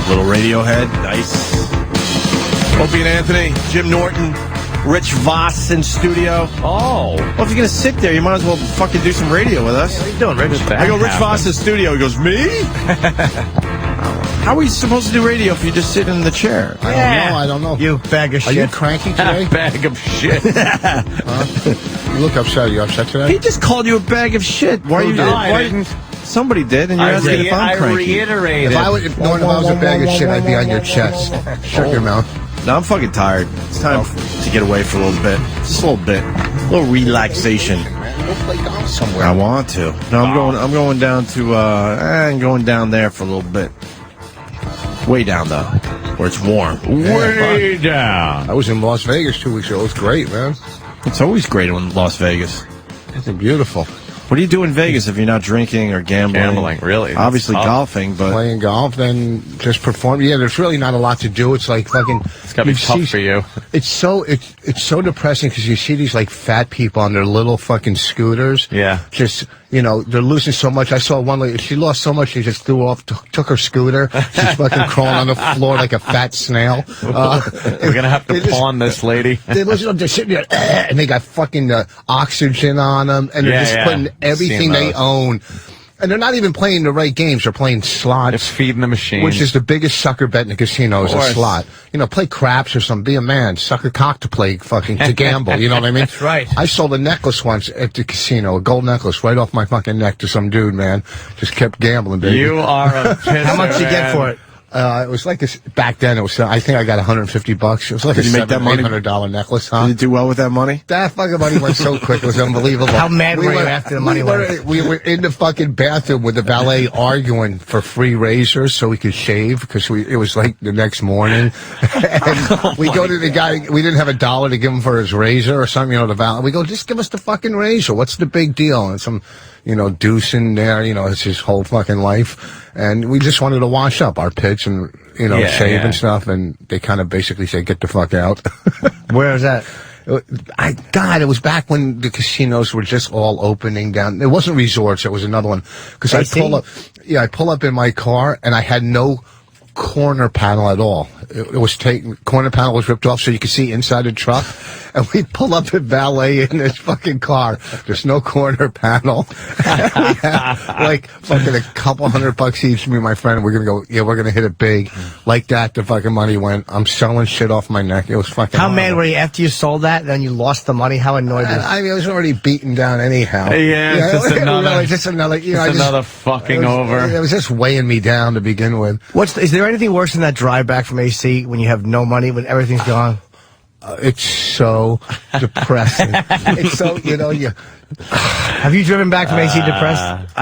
Little Radiohead. Nice. Opie and Anthony, Jim Norton, Rich Voss in studio. Oh. Well, if you're going to sit there, you might as well fucking do some radio with us. How you doing, Rich? I go, Rich Voss in studio. He goes, me? How are we supposed to do radio if you just sit in the chair? I don't know. You bag of Are shit. you cranky today? Bag of shit. You look upset. Are you upset today? He just called you a bag of shit. Why are you? No, I why- didn't. Somebody did, and you're asking if I'm cranky. reiterated. If I was a bag of shit, I'd be on your chest. Shut your mouth. No, I'm fucking tired. It's time to get away for a little bit. Just a little bit. A little relaxation. Go play golf somewhere. I want to. No, I'm going down to I'm going down there for a little bit. Way down though, where it's warm. Way down. I was in Las Vegas 2 weeks ago. It was great, man. It's always great in Las Vegas. It's beautiful. What do you do in Vegas if you're not drinking or gambling? Gambling, really. That's Obviously tough. golfing, but Playing golf, then just perform. Yeah, there's really not a lot to do. It's like fucking. It's got to be tough for you. It's so depressing because you see these like fat people on their little fucking scooters. Yeah. Just they're losing so much. I saw one lady. She lost so much. She just threw off, took her scooter. She's fucking crawling on the floor like a fat snail. We're going to have to pawn this lady. They're sitting there, and they got fucking oxygen on them, and they're just putting everything Seen they those. own. And they're not even playing the right games. They're playing slots. It's feeding the machine. Which is the biggest sucker bet in the casino is a slot. Play craps or something. Be a man. Suck a cock to play fucking, to gamble. You know what I mean? That's right. I sold a necklace once at the casino, a gold necklace, right off my fucking neck to some dude, man. Just kept gambling, baby. You are a pisser, How much you get for it? It was like this, back then, it was, I think I got $150. It was like Did a you make that money? $700 necklace, huh? did you do well with that money? That fucking money went so quick. It was unbelievable. How mad were you after the money went? We were in the fucking bathroom with the valet arguing for free razors so we could shave because it was like the next morning. And we go to the guy. We didn't have $1 to give him for his razor or something. The valet. We go, just give us the fucking razor. What's the big deal? And some, deuce in there. It's his whole fucking life. And we just wanted to wash up our pits and, shave and stuff. And they kind of basically say, get the fuck out. Where is that? God, it was back when the casinos were just all opening down. It wasn't resorts. It was another one. Because I pull up in my car and I had no corner panel at all. It was corner panel was ripped off so you could see inside the truck. And we pull up at valet in this fucking car. There's no corner panel. And we had like fucking a couple $100 each, me and my friend. We're going to go, we're going to hit it big. Like that, the fucking money went. I'm selling shit off my neck. It was fucking How horrible. mad were you after you sold that and then you lost the money? How annoyed were you? I mean, I was already beaten down anyhow. Yeah, just another- just another, another fucking over. It was just weighing me down to begin with. Is there anything worse than that drive back from AC when you have no money, when everything's gone? It's so depressing. It's so, Have you driven back from AC depressed?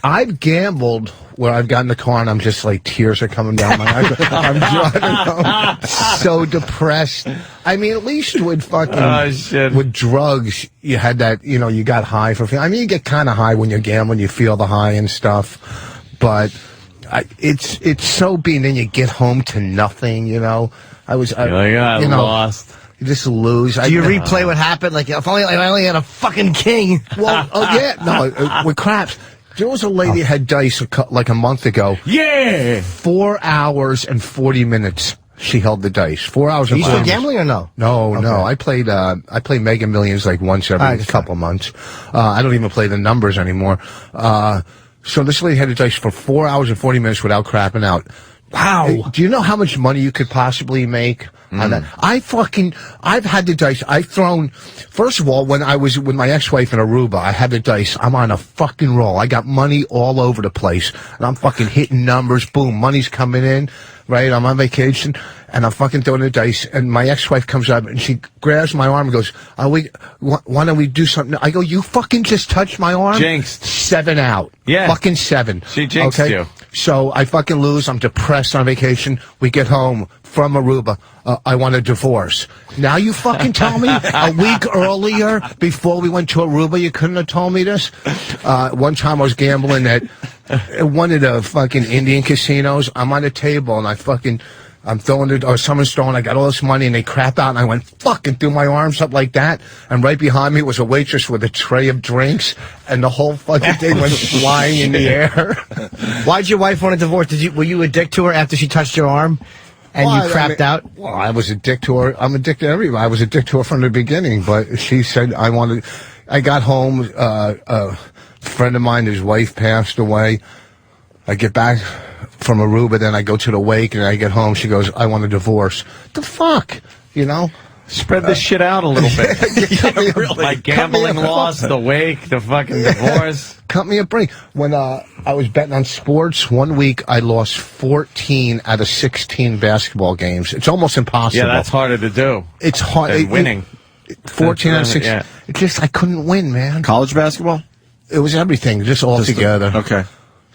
I've gambled where I've gotten in the car and I'm just like tears are coming down my eyes. I'm driving home so depressed. I mean, at least with fucking with drugs, you had that. You got high for. I mean, you get kind of high when you're gambling. You feel the high and stuff, but it's so being. Then you get home to nothing. I lost. You just lose. Do you replay what happened? Like, if only I only had a fucking king. Well, with craps. There was a lady that had dice like a month ago. Yeah! 4 hours and 40 minutes she held the dice. 4 hours Are and you 40 still minutes. gambling or no? No. I play Mega Millions like once every couple months. I don't even play the numbers anymore. So this lady had the dice for 4 hours and 40 minutes without crapping out. Wow. Hey, do you know how much money you could possibly make on that? I've had the dice. I've thrown, first of all, when I was with my ex-wife in Aruba, I had the dice. I'm on a fucking roll. I got money all over the place. And I'm fucking hitting numbers. Boom, money's coming in, right? I'm on vacation. And I'm fucking throwing the dice. And my ex-wife comes up and she grabs my arm and goes, why don't we do something? I go, you fucking just touched my arm? Jinxed. 7 out. Yeah. Fucking 7. She jinxed you. So I fucking lose. I'm depressed on vacation. We get home from Aruba. I want a divorce. Now you fucking tell me a week earlier before we went to Aruba you couldn't have told me this? One time I was gambling at one of the fucking Indian casinos. I'm on a table and I fucking I'm throwing it, or someone's throwing, I got all this money, and they crap out, and I went fucking threw my arms up like that, and right behind me was a waitress with a tray of drinks, and the whole fucking thing went flying in the air. Why'd your wife want a divorce? Were you a dick to her after she touched your arm? And Well, you crapped out? Well, I was a dick to her. I'm a dick to everybody. I was a dick to her from the beginning, but she said I got home, a friend of mine, his wife passed away. I get back from Aruba, then I go to the wake, and I get home. She goes, I want a divorce. The fuck? You know? Spread this shit out a little bit. Like gambling loss, the wake, the fucking divorce. Cut me a break. When I was betting on sports, one week I lost 14 out of 16 basketball games. It's almost impossible. Yeah, that's harder to do. It's hard. than winning. 14 out of 16. Yeah. It's just, I couldn't win, man. College basketball? It was everything, just all together. Okay.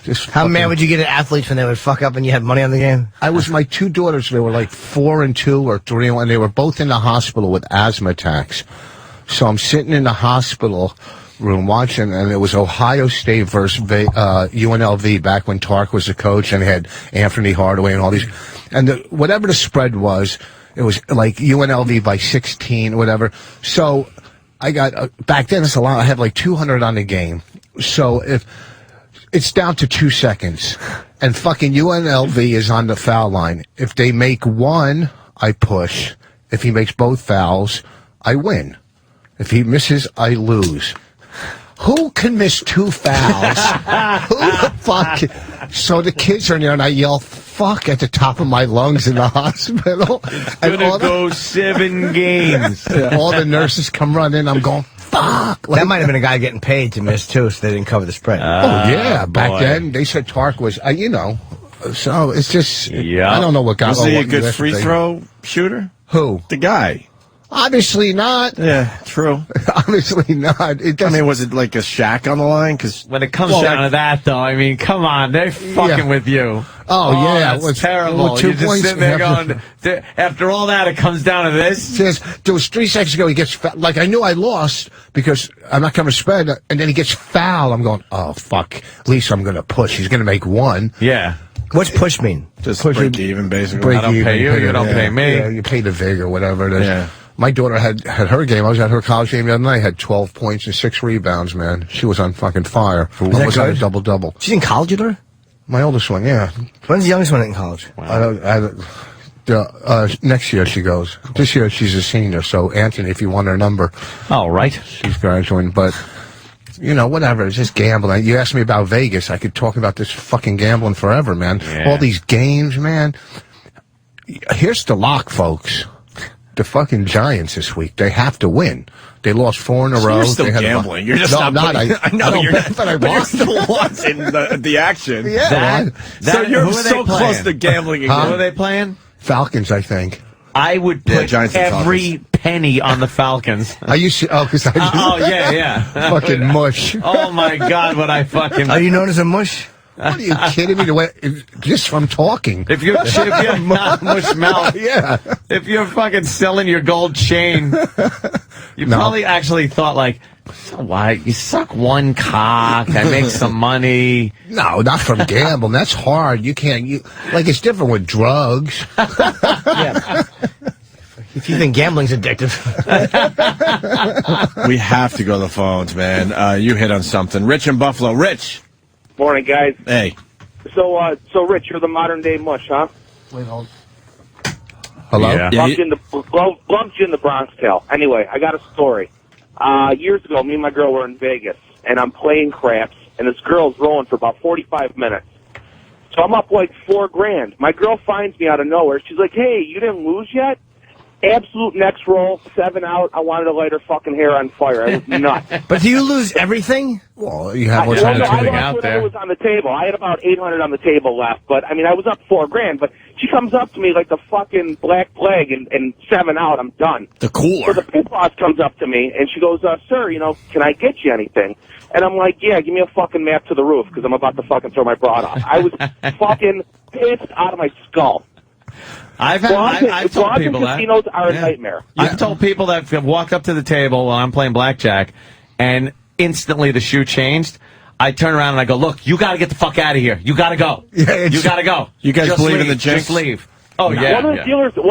Just How fucking- mad would you get at athletes when they would fuck up and you had money on the game? my two daughters, they were like 4 and 2 or 3 and 1. They were both in the hospital with asthma attacks. So I'm sitting in the hospital room watching, and it was Ohio State versus UNLV back when Tark was the coach, and they had Anthony Hardaway and all these. And whatever the spread was, it was like UNLV by 16 or whatever. So I got, back then it's a lot, I had like 200 on the game. So if it's down to 2 seconds, and fucking UNLV is on the foul line. If they make one, I push. If he makes both fouls, I win. If he misses, I lose. Who can miss 2 fouls? Who the fuck? So the kids are in there, and I yell "fuck" at the top of my lungs in the hospital. And Gonna go 7 games. all the nurses come running. I'm going fuck. Like, That might have been a guy getting paid to miss, too, so they didn't cover the spread. oh yeah, back boy. then they said Tark was, you know. So it's just, Yeah. I don't know what got. Was he a what good US free thing. throw shooter? Who? The guy. Obviously not. Yeah, true. Obviously not. It I doesn't. mean, was it like a Shaq on the line? Because When it comes down to that, though, I mean, come on, they're fucking Yeah. with you. Oh, yeah, that's it was- terrible. well, 2 You're just points sitting there after- going, after all that, it comes down to this. says there was 3 seconds ago he gets like I knew I lost because I'm not going to spread, and then he gets fouled. I'm going, oh fuck. At least I'm going to push. He's going to make one. Yeah. What's push mean? just Push break it- even, basically. Break I don't even, pay you, you don't yeah, pay me. Yeah, you pay the vig or whatever it is. Yeah. My daughter had her game. I was at her college game the other night. Had 12 points and 6 rebounds. Man, she was on fucking fire. that Almost had a good? double. She's in college, with her? My oldest one, yeah. When's the youngest one in college? Next year she goes. This year she's a senior. So Anthony, if you want her number, All right. she's graduating. But you know, whatever. It's just gambling. You asked me about Vegas. I could talk about this fucking gambling forever, man. Yeah. All these games, man. Here's the lock, folks. The fucking Giants this week. They have to win. They lost 4 in a row. You're still They had a- gambling. You're just no, not. I'm not. putting- I know don't you're bet, not, but I but you're want. still watching the action. Yeah, man. So you're who are they so close playing? to gambling Who again. are they playing? Falcons, I think. I would Yeah, put Giants and every penny on the Falcons. I used to. Oh, because I just Oh, yeah. fucking mush. Oh, my God, what I fucking... Are you known as a mush? What are you kidding me? The way just from talking. If you're not mush mouth, Yeah. if you're fucking selling your gold chain, you No. probably actually thought like, so what? You suck one cock, I make some money. No, not from gambling. That's hard. You can't. Like it's different with drugs. Yeah. If you think gambling's addictive. We have to go to the phones, man. You hit on something. Rich in Buffalo. Rich. Morning, guys. Hey. So Rich, you're the modern day mush, huh? Hello. Yeah. Yeah, Lumped you in the Bronx Tale. Anyway, I got a story. Years ago, me and my girl were in Vegas, and I'm playing craps, and this girl's rolling for about 45 minutes. So I'm up like $4,000. My girl finds me out of nowhere. She's like, "Hey, you didn't lose yet?" Absolute next roll, 7 out. I wanted to light her fucking hair on fire. I was nuts. But do you lose everything? Well, you have Well, what's no, on the I everything table. lost out whatever there. was on the table. I had about 800 on the table left, but I mean, I was up $4,000. But she comes up to me like the fucking Black Plague, and 7 out. I'm done. The So cooler. the pit boss comes up to me and she goes, "Sir, can I get you anything?" And I'm like, "Yeah, give me a fucking map to the roof because I'm about to fucking throw my broad off." I was fucking pissed out of my skull. I've told Bronx people that. casinos are Yeah. a nightmare. I've told people that have walked up to the table while I'm playing blackjack, and instantly the shoe changed. I turn around and I go, "Look, you got to get the fuck out of here. You got to go. Yeah, You got to go. You guys Just believe in leave. the jinx? Just leave." Oh yeah. One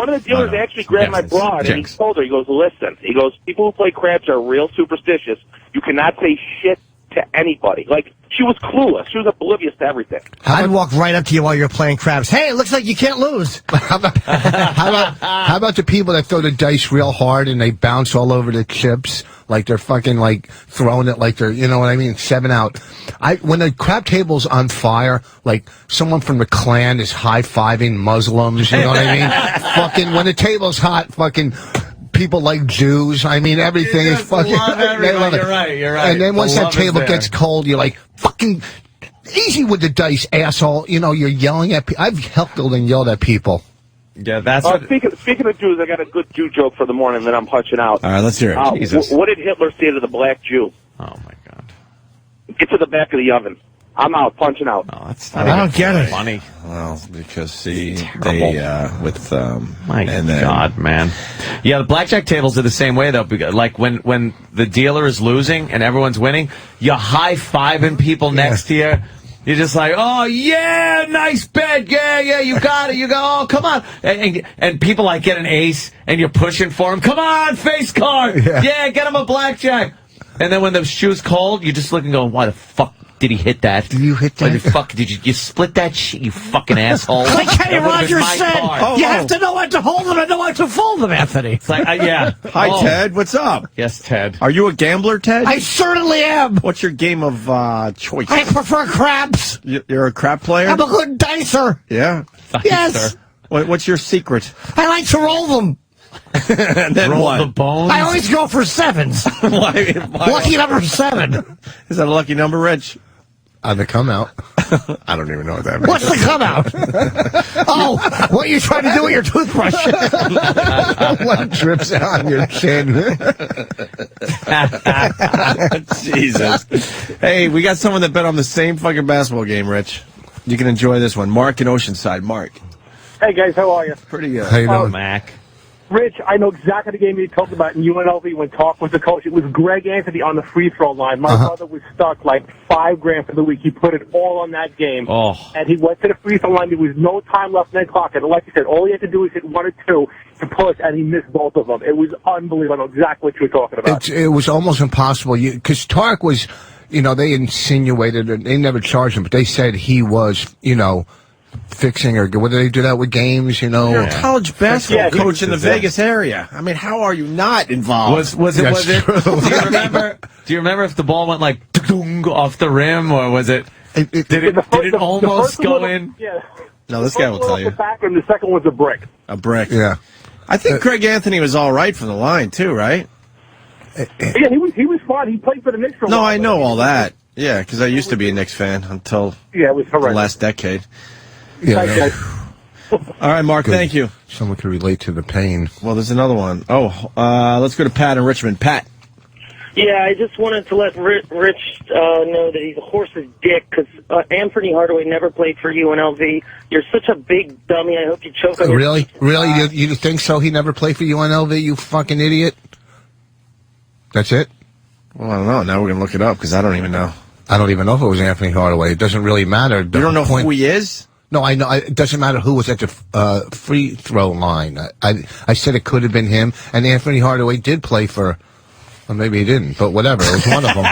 of the dealers actually grabbed my broad and he Jinx. told her, he goes, listen, he goes, people who play craps are real superstitious. You cannot say shit to anybody. Like, she was clueless. She was oblivious to everything. I'd walk right up to you while you're playing craps. Hey, it looks like you can't lose. How about the people that throw the dice real hard and they bounce all over the chips like they're fucking like throwing it like they're, you know what I mean, 7 out. When the crap table's on fire, like someone from the Klan is high-fiving Muslims, you know what I mean? Fucking when the table's hot, fucking people like Jews. I mean, everything is fucking. They love it. You're right. And then once The that love is table there. gets cold, you're like, fucking easy with the dice, asshole. You know, you're yelling at people. I've heckled and yelled at people. Yeah, that's what. Speaking of Jews, I got a good Jew joke for the morning that I'm punching out. All right, let's hear it. Jesus. What did Hitler say to the black Jew? Oh my God. Get to the back of the oven. I'm out, punching out. Oh, that's I don't get it. funny. Well, because see, Terrible. they with My and then, God, man. Yeah, the blackjack tables are the same way though. Because, like when the dealer is losing and everyone's winning, you're high-fiving people next to you. You're just like, oh yeah, nice bet, yeah, you got it. You go, oh come on, and people like get an ace and you're pushing for him. Come on, face card, yeah, get him a blackjack. And then when the shoe's cold, you just look and go, why the fuck did he hit that? Did you hit Why that? the fuck did you split that shit? You fucking asshole. Like Kenny That would've been Rogers my said, card. you have to know when to hold them and know when to fold them, Anthony. It's like, yeah. Hi, Oh. Ted. What's up? Yes, Ted. Are you a gambler, Ted? I certainly am. What's your game of choice? I prefer craps. You're a crap player. I'm a good dicer. Yeah. Yes. Sir. What's your secret? I like to roll them. And then Roll what? the bones. I always go for sevens. why? Lucky number 7. Is that a lucky number, Rich? On the come out. I don't even know what that means. What's the come out? Oh, what are you trying to do with your toothbrush? What drips on your chin? Jesus. Hey, we got someone that bet on the same fucking basketball game, Rich. You can enjoy this one. Mark in Oceanside. Mark. Hey guys, how are you? Pretty good. How you doing? Mac. Rich, I know exactly the game you talked about in UNLV when Talk was the coach. It was Greg Anthony on the free throw line. My brother was stuck like $5,000 for the week. He put it all on that game. Oh. And he went to the free throw line. There was no time left in the clock. And like you said, all he had to do was hit 1 or 2 to push, and he missed both of them. It was unbelievable. I know exactly what you were talking about. It was almost impossible because Tark was, you know, they insinuated it. They never charged him, but they said he was, you know, fixing or what do they do that with games? You know, You're a college basketball Yeah, coach in the Vegas area. I mean, how are you not involved? Was it? That's true. Do you remember? Do you remember if the ball went like off the rim, or was it? Did it almost go in? Yeah. No, this guy will tell you. The back and the second was a brick. A brick. yeah. I think Craig Anthony was all right from the line too, right? Yeah, he was fine. He played for the Knicks for a No, while. I know all that. Yeah, because I used to be a Knicks fan until Yeah, it was the horrendous. last decade. Yeah. Thanks, no. guys. All right, Mark. Good. Thank you. Someone could relate to the pain. Well, there's another one. Oh, let's go to Pat in Richmond. Pat. Yeah, I just wanted to let Rich know that he's a horse's dick because Anthony Hardaway never played for UNLV. You're such a big dummy. I hope you choke on your Really? Really? You think so? He never played for UNLV, you fucking idiot? That's it? Well, I don't know. Now we're gonna look it up because I don't even know. I don't even know if it was Anthony Hardaway. It doesn't really matter. You don't know who he is? No, I know. It doesn't matter who was at the free throw line. I said it could have been him, and Anthony Hardaway did play for. Well, maybe he didn't, but whatever. It was one of them.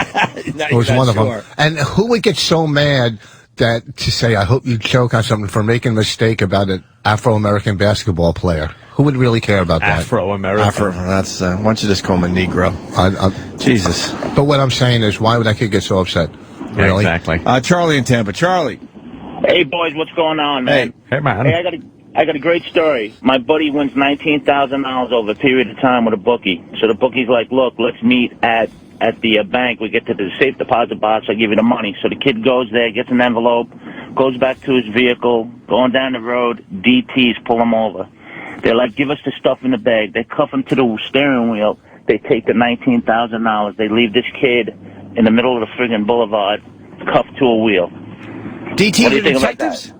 It was one of them. And who would get so mad that to say, "I hope you choke on something" for making a mistake about an Afro-American basketball player? Who would really care about that? Afro-American. That's. Why don't you just call him a Negro? Jesus. But what I'm saying is, why would that kid get so upset? Yeah, Really? exactly. Charlie in Tampa. Charlie. Hey boys, what's going on, man? Hey, man. Hey, I got a great story. My buddy wins $19,000 over a period of time with a bookie. So the bookie's like, look, let's meet at the bank. We get to the safe deposit box. I give you the money. So the kid goes there, gets an envelope, goes back to his vehicle, going down the road. DTs pull him over. They're like, give us the stuff in the bag. They cuff him to the steering wheel. They take the $19,000. They leave this kid in the middle of the friggin' boulevard, cuffed to a wheel. DT What do you the think about detectives?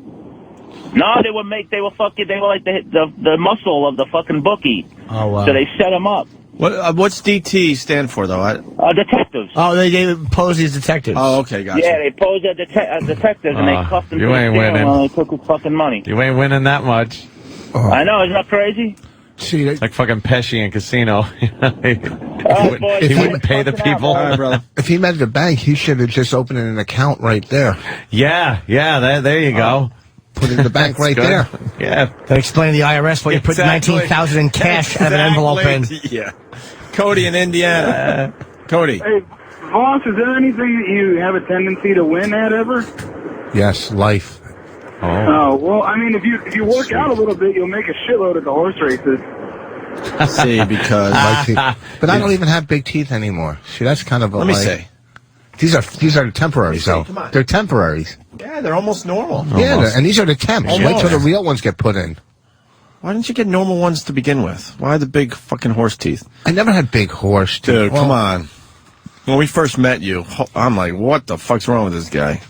No, they were like the muscle of the fucking bookie. Oh, wow. So they set him up. What's DT stand for though? Detectives. Oh, they pose as detectives. Oh, okay, gotcha. Yeah, they posed as detectives and they cuffed him to you the ain't steering winning. wheel and they took his fucking money. You ain't winning that much. I know, isn't that crazy? See, It's like fucking Pesci in Casino. he boys, wouldn't pay the people. All right, brother. if he met at the bank, he should have just opened an account right there. Yeah, there you go. Put it in the bank right Good. there. Yeah. Then explain to the IRS why you put Exactly. $19,000 in cash out of an envelope in. Yeah. Cody in Indiana. Cody. Hey, Voss, is there anything that you have a tendency to win at ever? Yes, life. Oh, well, I mean, if you work out a little bit, you'll make a shitload at the horse races. See, because My teeth. But I don't even have big teeth anymore. See, that's kind of a let me like- see. These are temporaries, though. Come on. They're temporaries. Yeah, they're almost normal. Yeah, and these are the temps. Wait Almost. till the real ones get put in. Why didn't you get normal ones to begin with? Why the big fucking horse teeth? I never had big horse teeth. Dude, come on. When we first met you, I'm like, what the fuck's wrong with this guy?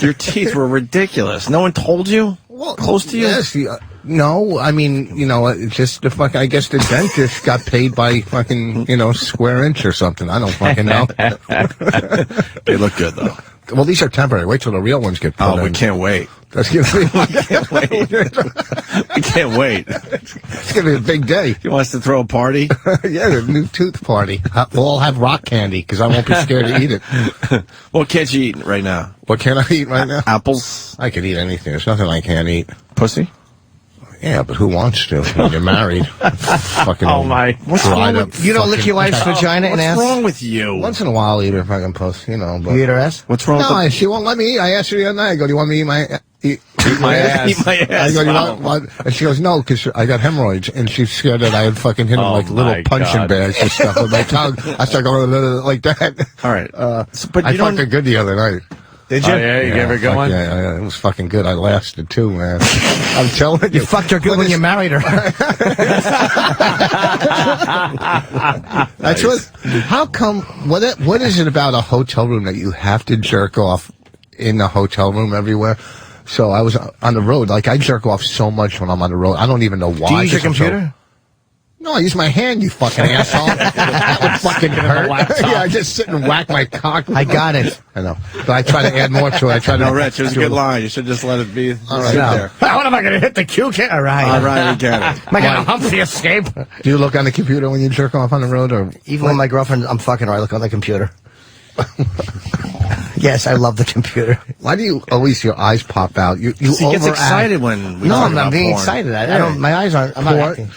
Your teeth were ridiculous. No one told you? Close to you? Yes. No, I mean, it's just the fuck. I guess the dentist got paid by fucking, square inch or something. I don't fucking know. They look good, though. Well, these are temporary. Wait till the real ones get put in. Oh, we can't wait. That's gonna be, We can't wait. it's gonna be a big day. He wants to throw a party. Yeah, the new tooth party. We'll all have rock candy because I won't be scared to eat it. What can't you eat right now? What can I eat right now? Apples? I could eat anything. There's nothing I can't eat. Pussy? Yeah, but who wants to when you're married? Fucking Oh, my. What's wrong dried with up You don't lick your wife's fucking- vagina and What's ass? wrong with you? Once in a while, I'll eat her fucking pussy, But You eat her ass? What's wrong no, with she won't let me eat. I asked her the other night. I go, "Do you want me to eat my eat my ass. Eat my I ass. go, "You Wow. want?" And she goes, "No, because I got hemorrhoids." And she's scared that I would fucking hit him Oh, like little my punching God. bags and stuff with my tongue. I start going like that. All right. But I you don't... fucked her good the other night. Did Oh, yeah, you gave her a good fuck one? Yeah, it was fucking good. I lasted too, man. I'm telling you. You fucked her good when you married her. That's what. How come? What is it about a hotel room that you have to jerk off in the hotel room everywhere? So I was on the road. Like I jerk off so much when I'm on the road. I don't even know why. Do you use your 'cause I'm so- computer? No, I use my hand. You fucking asshole. That would fucking hurt. Yeah, I just sit and whack my cock. I got it. I know, but I try to add more to it. I try to. No, Rich, it was a good line. You should just let it be. All right. Sit No. there. What am I going to hit the cue? All right. All right, we get it. Am I going to hump the escape? Do you look on the computer when you jerk off on the road, or Even when my girlfriend, I'm fucking her, I look on the computer. Yes, I love the computer. why do you always your eyes pop out? You He gets overact. excited when we No, talk I'm not about being porn. excited. I don't. My eyes aren't. I'm not Porn. acting.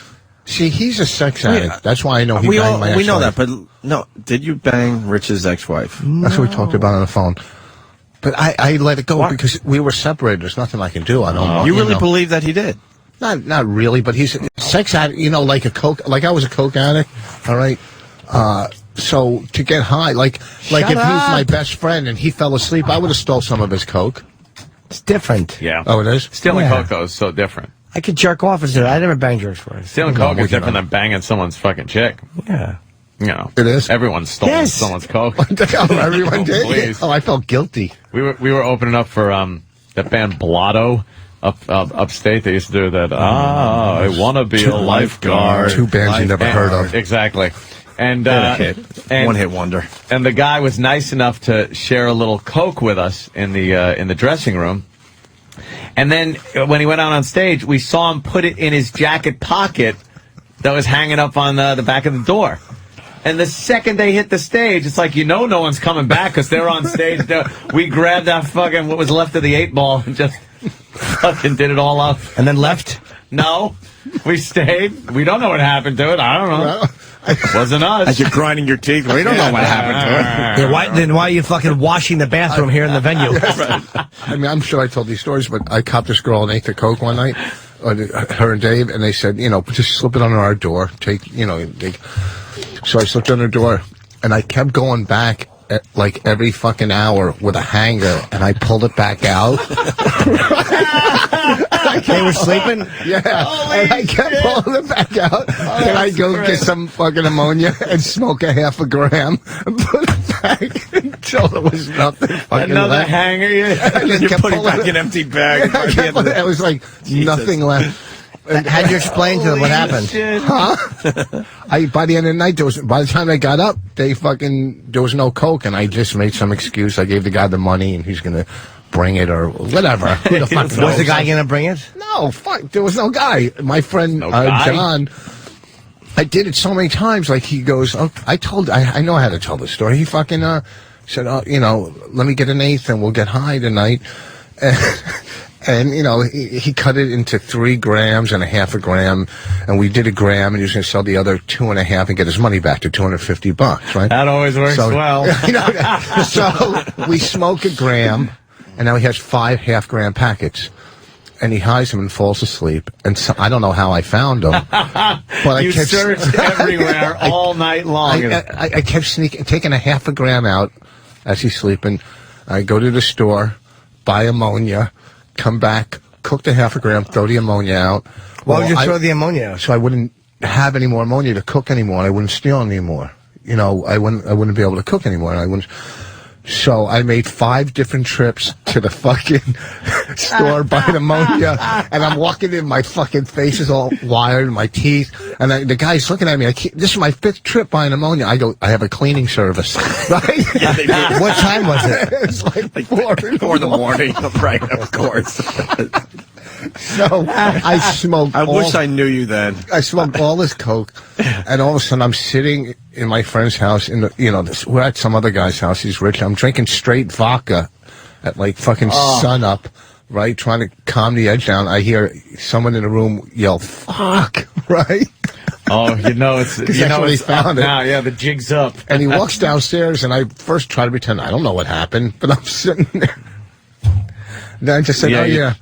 See, he's a sex addict. That's why I know he We banged my we know that, ex-wife. but no. Did you bang Rich's ex-wife? That's what we talked about on the phone. But I let it go What? because we were separated. There's nothing I can do. I don't. You really know. believe that he did? Not really, but he's a sex addict. Like a coke. Like I was a coke addict. All right. So to get high, like if he was my best friend and he fell asleep, I would have stole some of his coke. It's different. Yeah. Oh, it is. Stealing Yeah. cocoa is so different. I could jerk off as I never banged yours for it. Stealing No, coke we is different cannot. than banging someone's fucking chick. Yeah. It is? Everyone's stolen Yes. someone's coke. Everyone did. Please. Oh, I felt guilty. We were opening up for that band Blotto upstate. They used to do that. I want to be a lifeguard. Two bands you never heard of. Exactly. And Hit. and One hit wonder. and the guy was nice enough to share a little coke with us in the dressing room. And then when he went out on stage, we saw him put it in his jacket pocket that was hanging up on the back of the door. And the second they hit the stage, it's like, no one's coming back because they're on stage. We grabbed that fucking, what was left of the 8-ball and just fucking did it all up. And then left. No, we stayed. We don't know what happened to it. I don't know. It wasn't us. As you're grinding your teeth, we don't know what happened to it. Then why are you fucking washing the bathroom here in the venue? I mean, I'm sure I told these stories, but I copped this girl and ate the coke one night, her and Dave, and they said, just slip it under our door. So I slipped under her door, and I kept going back at, like every fucking hour with a hanger, and I pulled it back out. They were sleeping? Yeah, and I kept pulling it back out. and I go get some fucking ammonia and smoke a half a gram and put it back until there was nothing fucking Another left. hanger. Yeah. I just You're kept putting pulling back it. an empty bag. I kept pulling it. It was like nothing left. How'd you explain to them what happened? By the end of the night, by the time I got up, there was no coke, and I just made some excuse. I gave the guy the money, and he's gonna bring it or whatever. Who the fuck Was knows? the guy gonna bring it? No, fuck. There was no guy. My friend guy? John. I did it so many times. Like he goes, oh, I know I had to tell the story. He fucking said, oh, you know, let me get an eighth and we'll get high tonight. And you know, he cut it into 3 grams and a half a gram, and we did a gram, and he was going to sell the other 2.5 and get his money back to $250, right? That always works well. You know, so we smoke a gram, and now he has 5 half-gram packets. And he hides them and falls asleep. And so, I don't know how I found him. But You searched everywhere all night long. I kept taking a half a gram out as he's sleeping. I go to the store, buy ammonia, come back, cook the half a gram, throw the ammonia out. Why would you throw the ammonia out? So I wouldn't have any more ammonia to cook anymore. I wouldn't steal anymore. You know, I wouldn't be able to cook anymore. I wouldn't. So I made 5 different trips to the fucking store buying ammonia, and I'm walking in, my fucking face is all wired, my teeth, and the guy's looking at me. This is my 5th trip buying ammonia. I go, I have a cleaning service, right? Yeah, they do. What time was it? It's like 4 in the morning. Right, of course. So I smoked. I wish I knew you then. I smoked all this coke, and all of a sudden I'm sitting in my friend's house. We're at some other guy's house. He's rich. I'm drinking straight vodka at like fucking sun up, right? Trying to calm the edge down. I hear someone in the room yell, "Fuck!" Right? Oh, you know it's he found it. now. Yeah, the jig's up. And he walks downstairs, and I first try to pretend I don't know what happened, but I'm sitting there. Then I just said,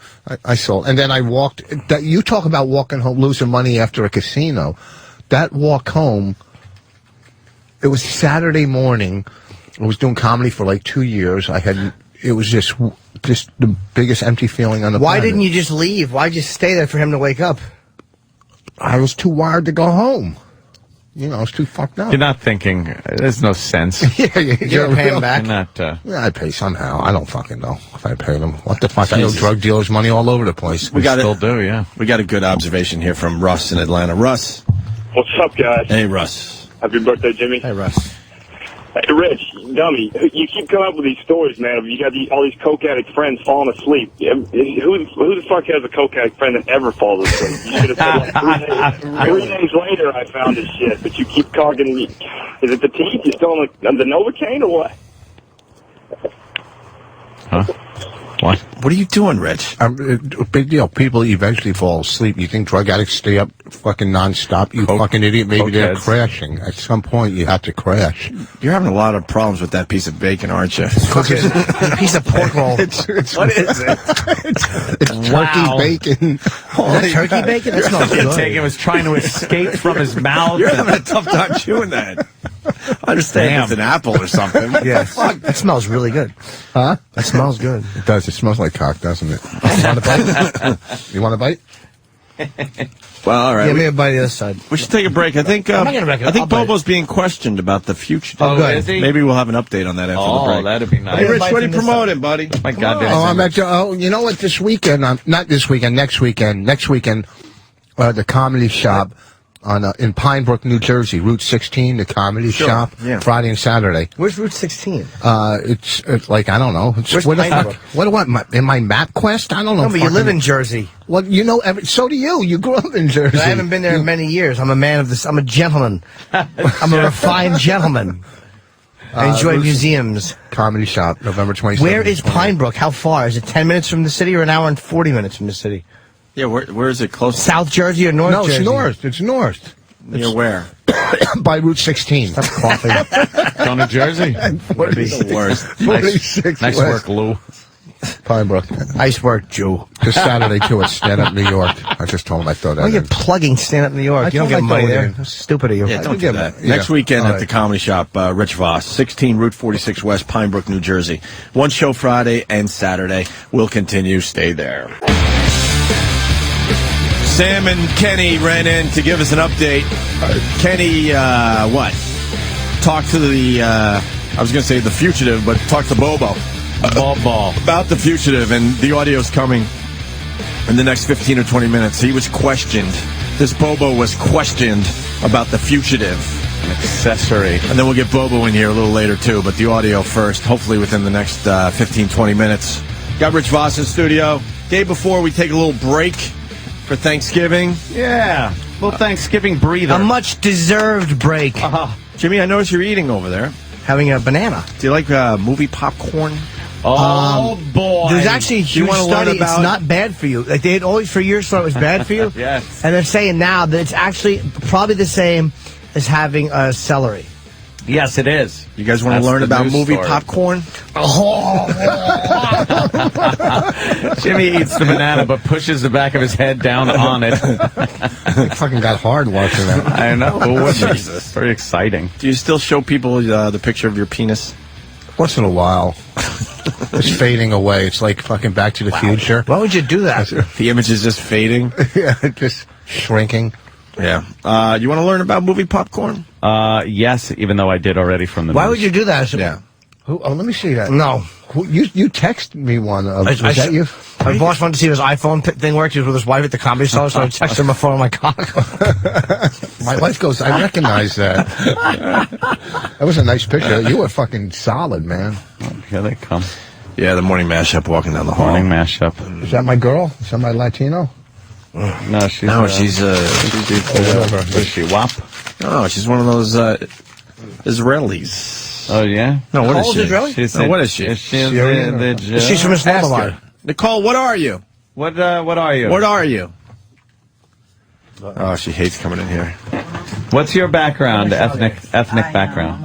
I sold. And then I walked. You talk about walking home, losing money after a casino. That walk home, it was Saturday morning. I was doing comedy for like 2 years. It was just the biggest empty feeling on the planet. Why didn't you just leave? Why'd you stay there for him to wake up? I was too wired to go home. You know, I was too fucked up. You're not thinking. There's no sense. Yeah, You're gonna pay him back? You're not. Yeah, I pay somehow. I don't fucking know if I pay them. What the fuck? I know drug dealers' money all over the place. We Still do, yeah. We got a good observation here from Russ in Atlanta. Russ. What's up, guys? Hey, Russ. Happy birthday, Jimmy. Hey, Russ. Hey, Rich, dummy, you keep coming up with these stories, man. You got all these coke addict friends falling asleep. Who the fuck has a coke addict friend that ever falls asleep? You should have said like 3 days later I found this shit, but you keep talking. Is it the teeth? You still on the Novocaine or what? Huh? What? What are you doing, Rich? Big deal. People eventually fall asleep. You think drug addicts stay up fucking nonstop? You fucking idiot. Maybe they're Cokeheads. crashing. At some point, you have to crash. You're having a lot of problems with that piece of bacon, aren't you? A piece of pork roll. What is it? It's Wow. turkey bacon. Turkey bacon? That smells The good. taken was trying to escape from his mouth. You're having a tough time chewing that. I understand Damn. it's an apple or something. Yes. That smells really good. Huh? That smells good. It does. It smells like cock, doesn't it? You want a bite? You want a bite? Well, all right. Give me a bite of the other side. We should take a break. I think I'm not gonna break it. I think I'll bite Bobo's being questioned about the future. Oh, good. Is he? Maybe we'll have an update on that after the Oh, break. that'd be nice. Hey, Rich, Bite what are you from this promoting, buddy? My God, Oh, I'm at. You know what? This weekend, not this weekend. Next weekend. The Comedy Shop in Pine Brook, New Jersey, Route 16. The Comedy Shop. Yeah. Friday and Saturday. Where's Route 16? It's like I don't know. It's, Where's what the Pine fuck? Brook? What do I? In my map quest? I don't know. No, but you live in Jersey. Well, you know. So do you. You grew up in Jersey. I haven't been there in many years. I'm a man of this. I'm a gentleman. I'm a refined gentleman. I enjoy Route museums. Comedy Shop, November 27th. Where is Pine Brook? How far? Is it 10 minutes from the city or an hour and 40 minutes from the city? Yeah, where is it close? South Jersey or North No, Jersey? it's north. It's north. Near where? By Route 16. Stop coughing. Going to Jersey? The worst. 46 Nice West work, Lou. Pine Brook. Nice work, Jew. This Saturday, too, at Stand Up New York. I just told him I throw that Why are you in. plugging Stand Up New York? You don't get told money I there. throw it in. That's stupid of you. Yeah, don't do give that. it. Next Yeah. weekend All at right. the Comedy Shop, Rich Voss, 16 Route 46 West, Pine Brook, New Jersey. One show Friday and Saturday. We'll continue. Stay there. Sam and Kenny ran in to give us an update. Kenny, what? Talk to the, I was going to say the fugitive, but talk to Bobo. Ball. About the fugitive, and the audio's coming in the next 15 or 20 minutes. He was questioned. This Bobo was questioned about the fugitive. An accessory. And then we'll get Bobo in here a little later, too. But the audio first, hopefully within the next 15, 20 minutes. Got Rich Voss in studio. Day before we take a little break for Thanksgiving. Yeah. Little Thanksgiving breather. A much-deserved break. Jimmy, I notice you're eating over there. Having a banana. Do you like movie popcorn? Oh, boy. There's actually a huge wanna learn study. about- It's not bad for you. Like, they had always for years thought it was bad for you. Yes. And they're saying now that it's actually probably the same as having celery. Yes, it is. You guys want to That's learn the about news movie story. popcorn? Jimmy eats the banana but pushes the back of his head down on it. It fucking got hard watching that. I know. Jesus. Very exciting. Do you still show people the picture of your penis? Once in a while. It's fading away. It's like fucking Back to the Future. Why would you do that? The image is just fading. Yeah, just shrinking. Yeah. You want to learn about movie popcorn? Yes, even though I did already from the Why news. would you do that? Yeah. Who? Oh, let me see that. No. You text me one. Was that you? My boss wanted to see if his iPhone thing worked. He was with his wife at the Comedy Store, so I texted him a phone on my cock. My wife goes, I recognize that. That was a nice picture. You were fucking solid, man. Here they come. Yeah, the morning mashup walking down the hall. Morning mashup. Is that my girl? Is that my Latino? No, she's Whatever. what is she? WAP? Oh, she's one of those Israelis. Oh yeah. No, what How is old she? is Israeli? She's No, what is she? She's Syrian or- She's from Islamabad. Nicole, what are you? What are you? What are you? Oh, she hates coming in here. What's your background? Ethnic background.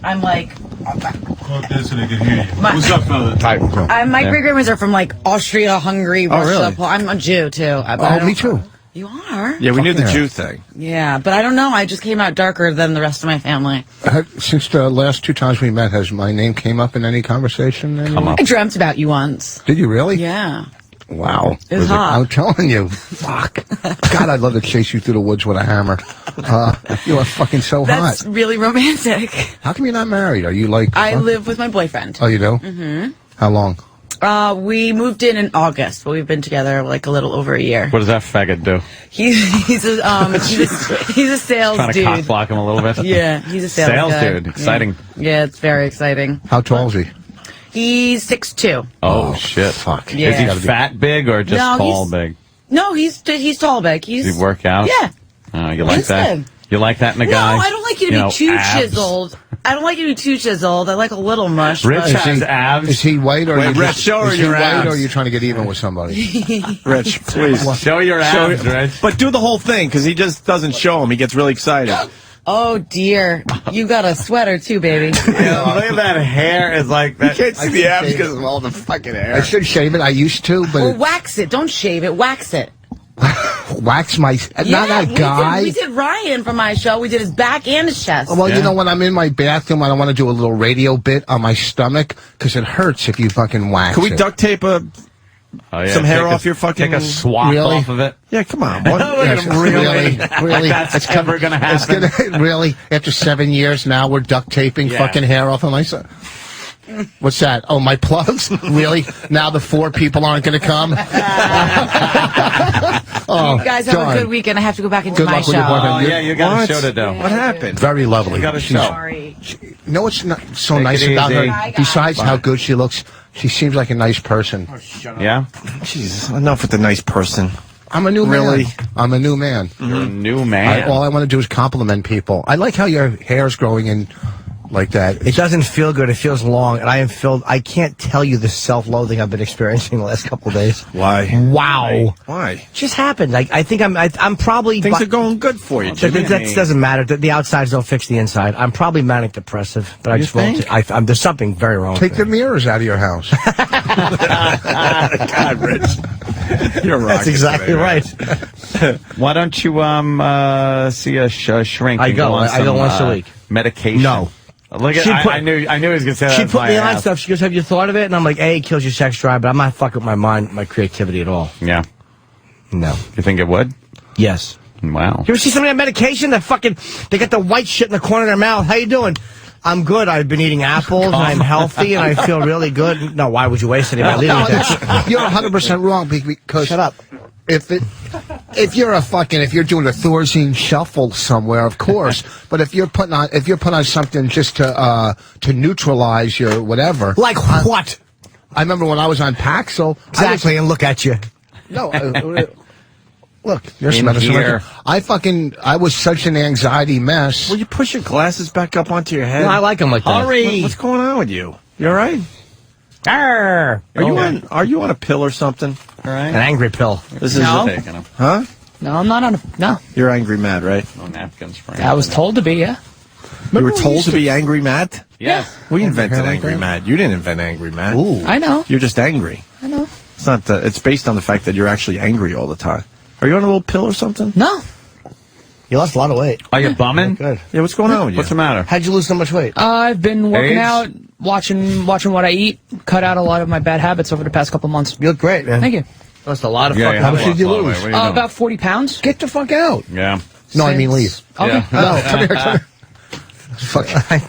I'm like. What's up, fella? My great grandmas are from like Austria, Hungary, Russia. really? I'm a Jew too. But I Oh, don't- me too. You are? Yeah, we knew the yeah. Jew thing. Yeah, but I don't know. I just came out darker than the rest of my family. Since the last 2 times we met, has my name came up in any conversation? Come up. I dreamt about you once. Did you really? Yeah. Wow. It was hot. I'm telling you. Fuck. God, I'd love to chase you through the woods with a hammer. You are fucking so That's hot. really romantic. How come you're not married? Are you like... I live with my boyfriend. Oh, you do? Mm-hmm. How long? We moved in August, but we've been together like a little over a year. What does that faggot do? He's a sales Trying to dude. cock block him a little bit. Yeah, he's a sales guy. dude. Exciting. Yeah, it's very exciting. How tall is he? He's 6'2". Oh shit! Fuck. Yeah. Is he fat big or just No, tall he's- big? No, he's tall big. Does he work out? Yeah. Oh, you like He's that? good. You like that in a No, guy? I don't like you to be too abs. chiseled. I don't like you to be too chiseled. I like a little mush. Rich but- has abs. Is he white or Wait, are you Rich, just, show her is he your white abs. or are you trying to get even with somebody? Rich, please. Show your abs, Rich. But do the whole thing, because he just doesn't show them. He gets really excited. Oh dear, you got a sweater too, baby. Yeah, look at that hair. Is like that. You can't see the abs because of all the fucking hair. I should shave it. I used to, but Well, wax it. Don't shave it. Wax it. wax my... not that guy. We did Ryan from my show. We did his back and his chest. Well, Yeah. you know, when I'm in my bathroom, I don't want to do a little radio bit on my stomach because it hurts if you fucking wax Can we it. duct tape some hair Take off your fucking... Take a swap Really? off of it. Yeah, come on. What? Yes, really? Like that's ever gonna It's happen. gonna, really? After 7 years now, we're duct taping Yeah. fucking hair off of myself. What's that? Oh, my plugs? Really? Now the 4 people aren't going to come? Oh, you guys have darn. a good weekend. I have to go back into Good my luck with your show. boyfriend. Oh yeah, you got What? a show to do. What happened? Very lovely. You got a She's- show. Sorry. You know what's not so Take nice it about easy. her? Bye, guys. Besides how good she looks, she seems like a nice person. Yeah, Jesus, enough with the nice person. I'm a new Really? man. I'm a new man. you're a new man. All I want to do is compliment people. I like how your hair's growing in like that. It doesn't feel good. It feels long, and I can't tell you the self-loathing I've been experiencing the last couple of days. Why? Wow. Why? Just happened. I think I'm probably... Things are going good for you, Jimmy. That doesn't matter. The outsides don't fix the inside. I'm probably manic depressive, but I just won't. There's something very wrong. Take with the me. mirrors out of your house. God, Rich. You're That's rocking exactly today, right. Why don't you see a shrink? I and go. on I go some, once a week. Medication. No. Look at. She put- I knew he was gonna say that. She That's put why me I on asked. stuff. She goes, "Have you thought of it?" And I'm like, "A, it kills your sex drive, but I'm not fucking with my mind, my creativity at all." Yeah. No. You think it would? Yes. Wow. You ever see somebody on medication that they got the white shit in the corner of their mouth? How you doing? I'm good. I've been eating apples, and I'm healthy, and I feel really good. No, why would you waste any of my leaving that? You're 100% wrong because Shut up. if you're doing a Thorazine shuffle somewhere, of course. But if you're putting on something just to neutralize your whatever, Like what? I remember when I was on Paxil. Exactly, and look at you. No, look, there's In medicine right here. there. I was such an anxiety mess. Will you push your glasses back up onto your head? No, I like him like that. What's going on with you? You all right? Arr! Are you on a pill or something? All right. An angry pill. This is No. Taking them. huh? No, I'm not on a. No. You're angry mad, right? No napkins for I was told to be, yeah. You were told to be angry mad? Yes. We invented hair like angry that? mad. You didn't invent angry mad. Ooh. I know. You're just angry. I know. It's not. It's based on the fact that you're actually angry all the time. Are you on a little pill or something? No. You lost a lot of weight. Are you bumming? Good. Yeah. What's going on with you? What's the matter? How'd you lose so much weight? I've been working AIDS? out, watching what I eat, cut out a lot of my bad habits over the past couple months. You look great, man. Thank you. Lost a lot of Yeah, fucking. you How have much did lost you a lot of lose? weight. What are you doing? About 40 pounds. Get the fuck out. Yeah. No, I mean leave. Okay. Yeah. No, come here, come here. Fuck.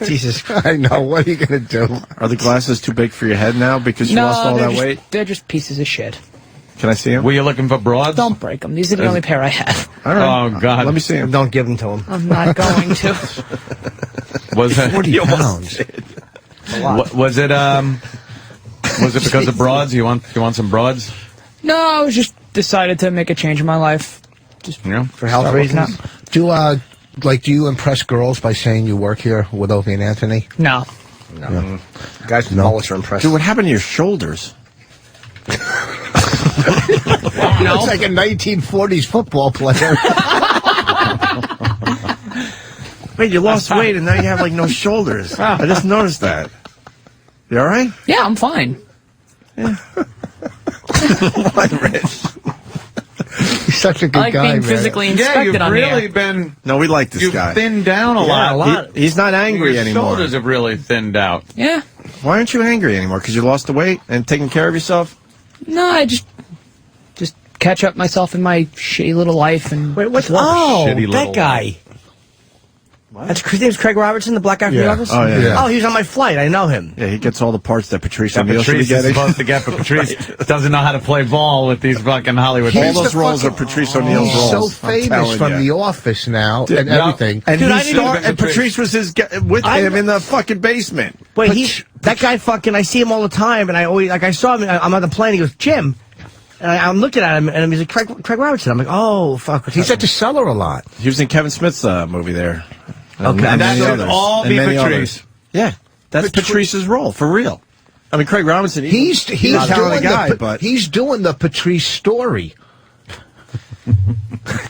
Jesus. I know. What are you gonna do? Are the glasses too big for your head now because you lost all that weight? They're just pieces of shit. Can I see them? Were you looking for broads? Don't break them. These are the only pair I have. All right. Oh, God. Let me see them. Don't give them to him. I'm not going to. Was it? 40 pounds. Was it? Was it because of broads? You want some broads? No, I was just decided to make a change in my life. Yeah. For health reasons. Do you impress girls by saying you work here with Opie and Anthony? No. Guys with mullets are impressive. Dude, what happened to your shoulders? It's like a 1940s football player. Wait, you lost weight and now you have like no shoulders. I just noticed that. You all right? Yeah, I'm fine. What, Rich? He's such a good I like guy, being man. physically Yeah, inspected you've on really here. been. No, we like this You've guy. thinned down a lot. a lot. He's not angry Your anymore. shoulders have really thinned out. Yeah. Why aren't you angry anymore? Because you lost the weight and taking care of yourself? No, I just catch up myself in my shitty little life and Wait, what's just work. shitty little that guy? That's his name's Craig Robertson, the black guy from the Yeah. office. Oh, yeah. Oh, he was on my flight. I know him. Yeah, he gets all the parts that Patrice That O'Neal should be Patrice is getting. supposed to get, but Patrice doesn't know how to play ball with these fucking Hollywood. All He's those the roles are fucking- Patrice O'Neal's He's roles. so I'm famous telling from you. The Office now and Yeah. everything. And Dude, I he didn't started, even- and Patrice was with him in the fucking basement. Wait, that guy fucking. I see him all the time, and I always I saw him. I'm on the plane. He goes, Jim, and I'm looking at him, and he's like Craig Robertson. I'm like, oh fuck. He's at the Cellar a lot. He was in Kevin Smith's movie there. Okay. And That many should others. all And be many Patrice. others. Yeah, that's Patrice's role for real. I mean, Craig Robinson. He's not a doing talented guy, the, but he's doing the Patrice story.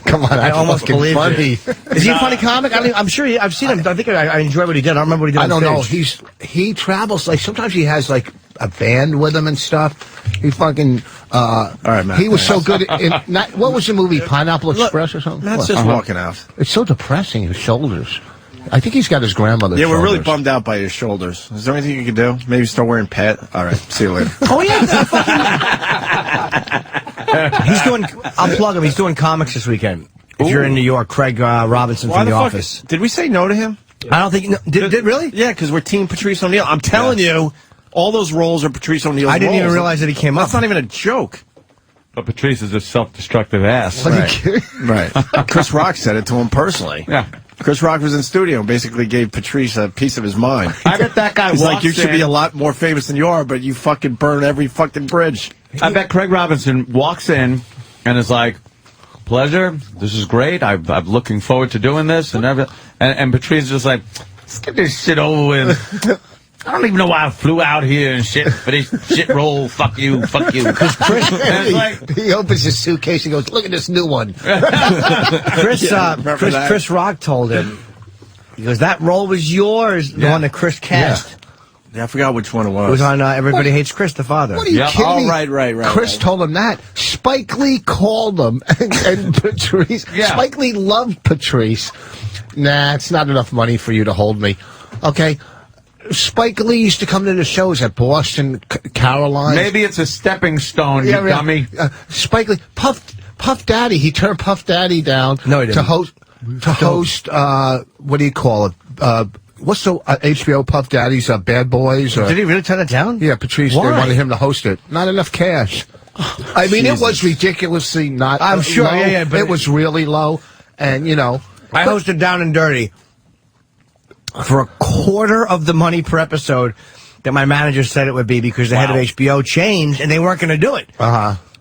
Come on, I almost believe funny. it. Is he a funny comic? I'm sure I've seen him. I think I enjoy what he did. I don't remember what he did. I don't on know. stage. He travels like sometimes he has like a band with him and stuff. He fucking all right, Matt. he was so good in what was the movie Pineapple Express or something? Matt's What? just walking out. It's so depressing. His shoulders. I think he's got his grandmother's Yeah, we're really shoulders. bummed out by his shoulders. Is there anything you can do? Maybe start wearing Pet. All right, see you later. Oh yeah, he's doing. I'll plug him. He's doing comics this weekend. If you're in New York, Craig Robinson Why from The fuck Office. Did we say no to him? I don't think. No, did really? Yeah, because we're Team Patrice O'Neal. I'm telling you, all those roles are Patrice O'Neal's I didn't even roles. realize that he came up. That's not even a joke. But Patrice is a self-destructive ass. Right. Chris Rock said it to him personally. Yeah. Chris Rock was in studio and basically gave Patrice a piece of his mind. I bet that guy He's walks like, you should in- be a lot more famous than you are, but you fucking burn every fucking bridge. I bet Craig Robinson walks in and is like, pleasure, this is great, I'm looking forward to doing this, and everything. And Patrice is just like, let's get this shit over with. I don't even know why I flew out here and shit for this shit roll. Fuck you, fuck you. And it's like, He opens his suitcase and goes, "Look at this new one." Chris remember that? Chris Rock told him. He goes, that role was yours. The Yeah. one that Chris cast. Yeah, I forgot which one it was. It was on Everybody Hates Chris, the father. What are you Yeah. kidding me? Oh, right. Chris told him that. Spike Lee called him, and Patrice. Yeah. Spike Lee loved Patrice. Nah, it's not enough money for you to hold me. Okay. Spike Lee used to come to the shows at Boston, Caroline. maybe it's a stepping stone, you dummy. Spike Lee, Puff Daddy. He turned Puff Daddy down. No, he didn't. to host. What do you call it? What's the HBO Puff Daddy's Bad Boys? Or, Did he really turn it down? yeah, Patrice. Why? They wanted him to host it. Not enough cash. I mean, it was ridiculously not. I'm sure, low. yeah, but it was really low, and you know. I hosted Down and Dirty for a quarter of the money per episode, that my manager said it would be because the head of HBO changed and they weren't going to do it.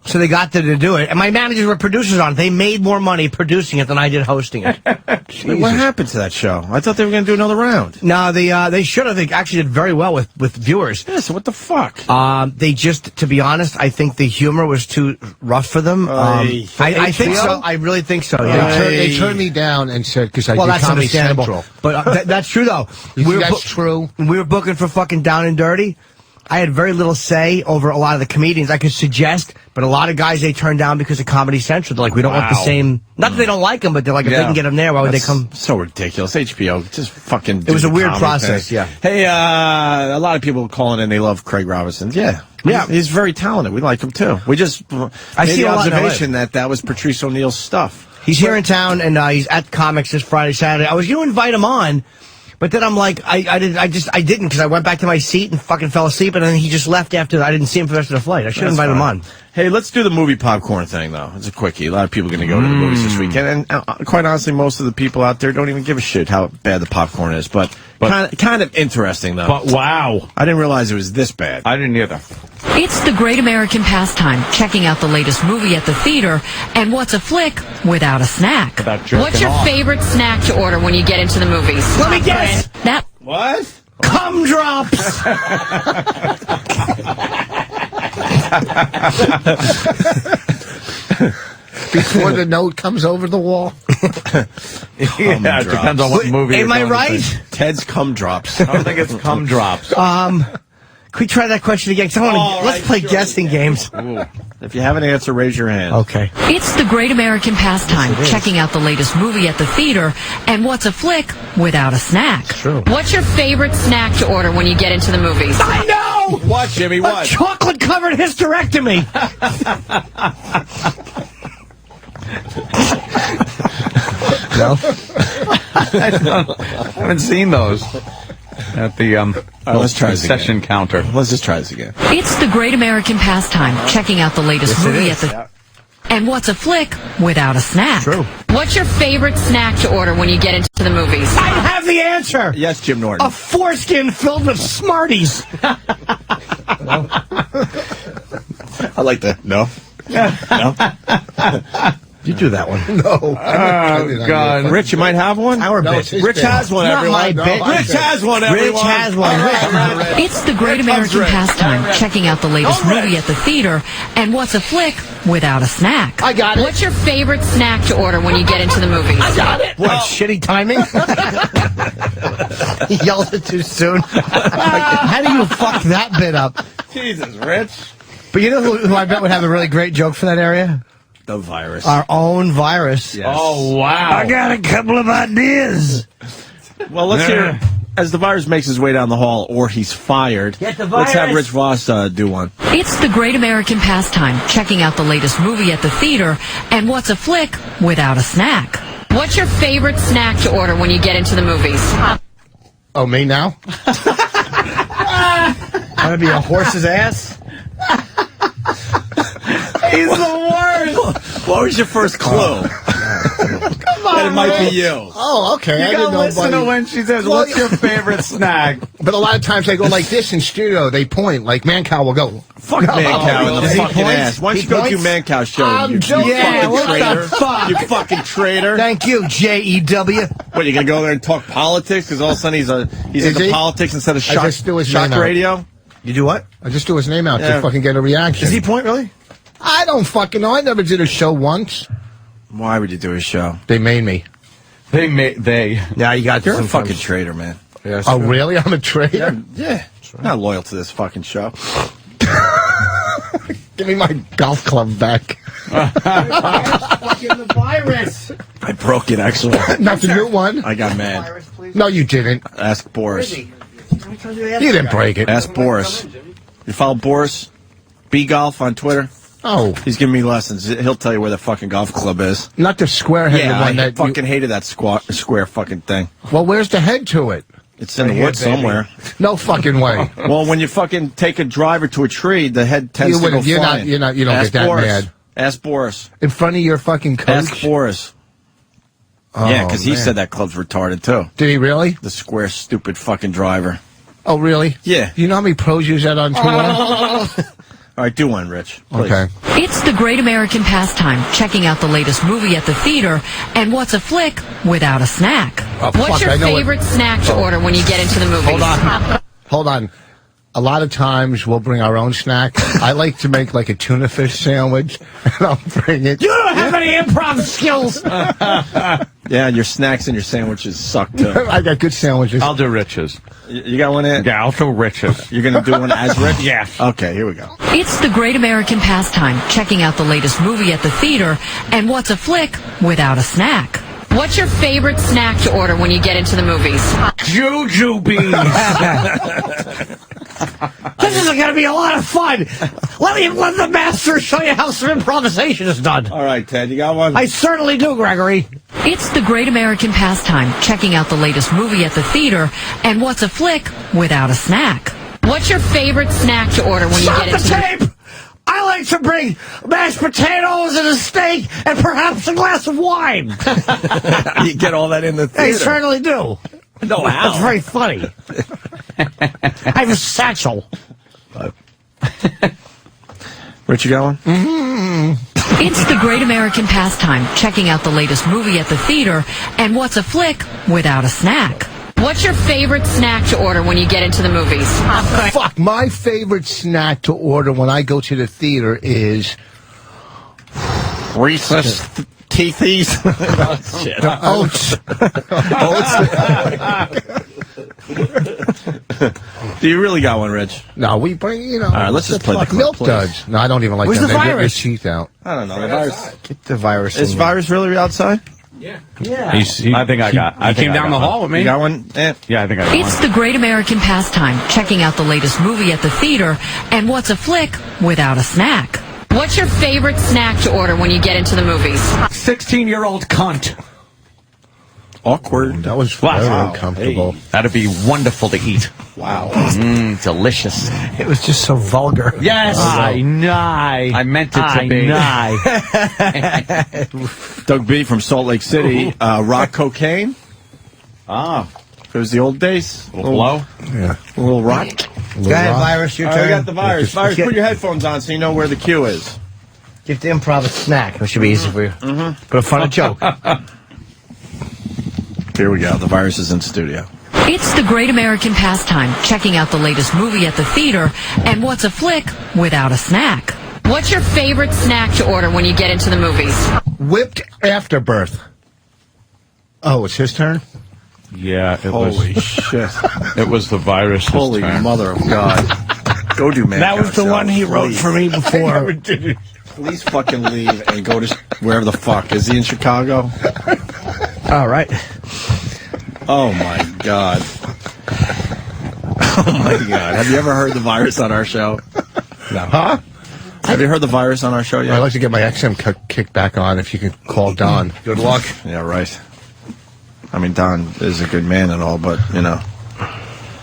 So they got to do it. And my managers were producers on it. They made more money producing it than I did hosting it. What happened to that show? I thought they were going to do another round. No, they should have. They actually did very well with viewers. Yeah, so what the fuck? They just, to be honest, I think the humor was too rough for them. I think so. I really think so. Yeah. They turned me down and said, because I Well, did that's Comedy understandable. Central. But that's true, though. That's true. When we were booking for fucking Down and Dirty, I had very little say over a lot of the comedians. I could suggest, but a lot of guys they turned down because of Comedy Central. They're like, we don't want the same. Not that they don't like them, but they're like, if they can get them there, why would they come? So ridiculous. HBO just fucking. It was a weird comedy process. thing. Yeah. Hey, a lot of people calling in. They love Craig Robinson. Yeah. He's very talented. We like him too. We just made see the a lot in observation that was Patrice O'Neal's stuff. He's here in town, and he's at Comics this Friday, Saturday. I was going to invite him on, but then I'm like, I didn't because I went back to my seat and fucking fell asleep, and then he just left after. I didn't see him for the rest of the flight. I should have invited him on. Hey, let's do the movie popcorn thing, though. It's a quickie. A lot of people are going to go to the movies this weekend, and quite honestly, most of the people out there don't even give a shit how bad the popcorn is. But kind of interesting, though. But wow, I didn't realize it was this bad. I didn't either. It's the great American pastime, checking out the latest movie at the theater, and what's a flick without a snack? What's your favorite snack to order when you get into the movies? Let me guess. That What? Cum drops. Before the note comes over the wall. Yeah, it depends on what movie. Am I you're going to right? see. Ted's cum drops. I don't think it's cum drops. Can we try that question again? 'Cause I wanna, let's play guessing games. Ooh. If you have an answer, raise your hand. Okay. It's the great American pastime, checking out the latest movie at the theater, and what's a flick without a snack? True. What's your favorite snack to order when you get into the movies? I know! What, Jimmy? What? A chocolate-covered hysterectomy. No? I haven't seen those at the let's try this concession again. counter. Let's just try this again. It's the great American pastime, checking out the latest movie at the... And what's a flick without a snack? True. What's your favorite snack to order when you get into the movies? I have the answer. Yes, Jim Norton. A foreskin filled with Smarties. I like that. No. No. You do that one. No. Oh, God. Rich, you might have one? Our No, bit. it's his Rich bit. has one, Not everyone. my bit. Rich has one, everyone. Rich has one. It's the great American pastime, checking out the latest movie at the theater, and what's a flick without a snack? I got it. What's your favorite snack to order when you get into the movies? I got it. What, shitty timing? He yelled it too soon. How do you fuck that bit up? Jesus, Rich. But you know who I bet would have a really great joke for that area? The virus. Our own virus. Yes. Oh, wow. I got a couple of ideas. Well, let's hear. As the virus makes his way down the hall, or he's fired. Get the Let's have virus. Rich Voss do one. It's the great American pastime, checking out the latest movie at the theater, and what's a flick without a snack? What's your favorite snack to order when you get into the movies? Oh, me now? Want to be a horse's ass? He's the worst. What was your first clue? Come on, That it might Rich. be you. Oh, okay. I You didn't gotta know listen to when she says, what's your favorite snack? But a lot of times they go like this in studio. They point. Like Mancow will go. Fuck Mancow in the Does he fucking point? ass. Why don't He you go do points? Mancow's show? I'm you joking. Yeah, fucking what the traitor. fuck? You fucking traitor. Thank you, J-E-W. What, you gonna go there and talk politics? Because all of a sudden he's Is into he? politics instead of I shock, just do his shock name out. radio? You do what? I just do his name out Yeah. to fucking get a reaction. Does he point, really? I don't fucking know. I never did a show once. Why would you do his show? They made me. They. Yeah, you got You're a some fucking traitor, man. Oh, really? I'm a traitor? Yeah. Not loyal to this fucking show. Give me my golf club back. fucking the virus. I broke it, actually. Not the new one. I got mad. Virus, please. No, you didn't. Ask Boris. You didn't break it. Ask Boris. You follow Boris? B-Golf on Twitter? Oh, He's giving me lessons. He'll tell you where the fucking golf club is. not the square-headed Yeah, one. I That fucking hated that square fucking thing. well, where's the head to it? It's in Right the here, woods baby. somewhere. No fucking way. Well, when you fucking take a driver to a tree, the head tends You to go wouldn't- you're not- flying. you're not- you don't Ask get that Boris. mad. Ask Boris. In front of your fucking coach? Ask Boris. Oh, Yeah, because he man. said that club's retarded, too. Did he really? The square, stupid fucking driver. Oh, really? Yeah. You know how many pros use that on tour? All right, do one, Rich. Please. Okay. It's the great American pastime, checking out the latest movie at the theater, and what's a flick without a snack? Oh, What's fuck, your I know favorite snack to order when you get into the movies? Hold on. A lot of times we'll bring our own snack. I like to make like a tuna fish sandwich, and I'll bring it. You don't have any improv skills. Yeah, your snacks and your sandwiches suck too. I got good sandwiches. I'll do Rich's. You got one in? Yeah, I'll do Rich's. You're going to do one as Rich? Yeah. Okay, here we go. It's the great American pastime, checking out the latest movie at the theater, and what's a flick without a snack? What's your favorite snack to order when you get into the movies? Juju beans. This is going to be a lot of fun. Let the master show you how some improvisation is done. All right, Ted, you got one? I certainly do, Gregory. It's the great American pastime, checking out the latest movie at the theater, and what's a flick without a snack? What's your favorite snack to order when you Stop get into the tape! I like to bring mashed potatoes and a steak and perhaps a glass of wine. You get all that in the I theater. certainly do. No, how? That's very funny. I have a satchel. Rich, you got one? It's the great American pastime, checking out the latest movie at the theater, and what's a flick without a snack? What's your favorite snack to order when you get into the movies? Fuck, my favorite snack to order when I go to the theater is Reese's Teethies. Oats. Do you really got one, Rich? No, we bring, you know. All right, let's just play the clip, Milk please. Duds. No, I don't even like Where's them. the They rip your virus? teeth out. I don't know. The virus. Get the virus. Is virus really outside? I think I got. He came down the hall with me. You got one? Eh. Yeah, I think I got It's the great American pastime, checking out the latest movie at the theater, and what's a flick without a snack? What's your favorite snack to order when you get into the movies? 16-year-old cunt. Awkward. That was very uncomfortable. That'd be wonderful to eat. Wow. Delicious. It was just so vulgar. Yes. I meant it to be. Doug B from Salt Lake City. Rock cocaine. Ah. It was the old days. A little blow. Yeah. A little rock. Go ahead, virus. Your All right, turn. I got the virus. Virus, put your headphones on so you know where the cue is. Give the improv a snack. It should be easy for you. But a funny joke. Here we go. The virus is in studio. It's the great American pastime, checking out the latest movie at the theater, and what's a flick without a snack? What's your favorite snack to order when you get into the movies? Whipped afterbirth. Oh, it's his turn? Yeah, it Holy was. shit. It was the virus. Holy mother of God. Go do man. That was the one he wrote for me before. Please fucking leave and go to wherever the fuck. Is he in Chicago? All right. Oh my God. Oh my God. Have you ever heard the virus on our show? No. Huh? Have you heard the virus on our show yet? I'd like to get my XM kicked back on if you can call Don. Good luck. Yeah, right. I mean, Don is a good man and all, but, you know.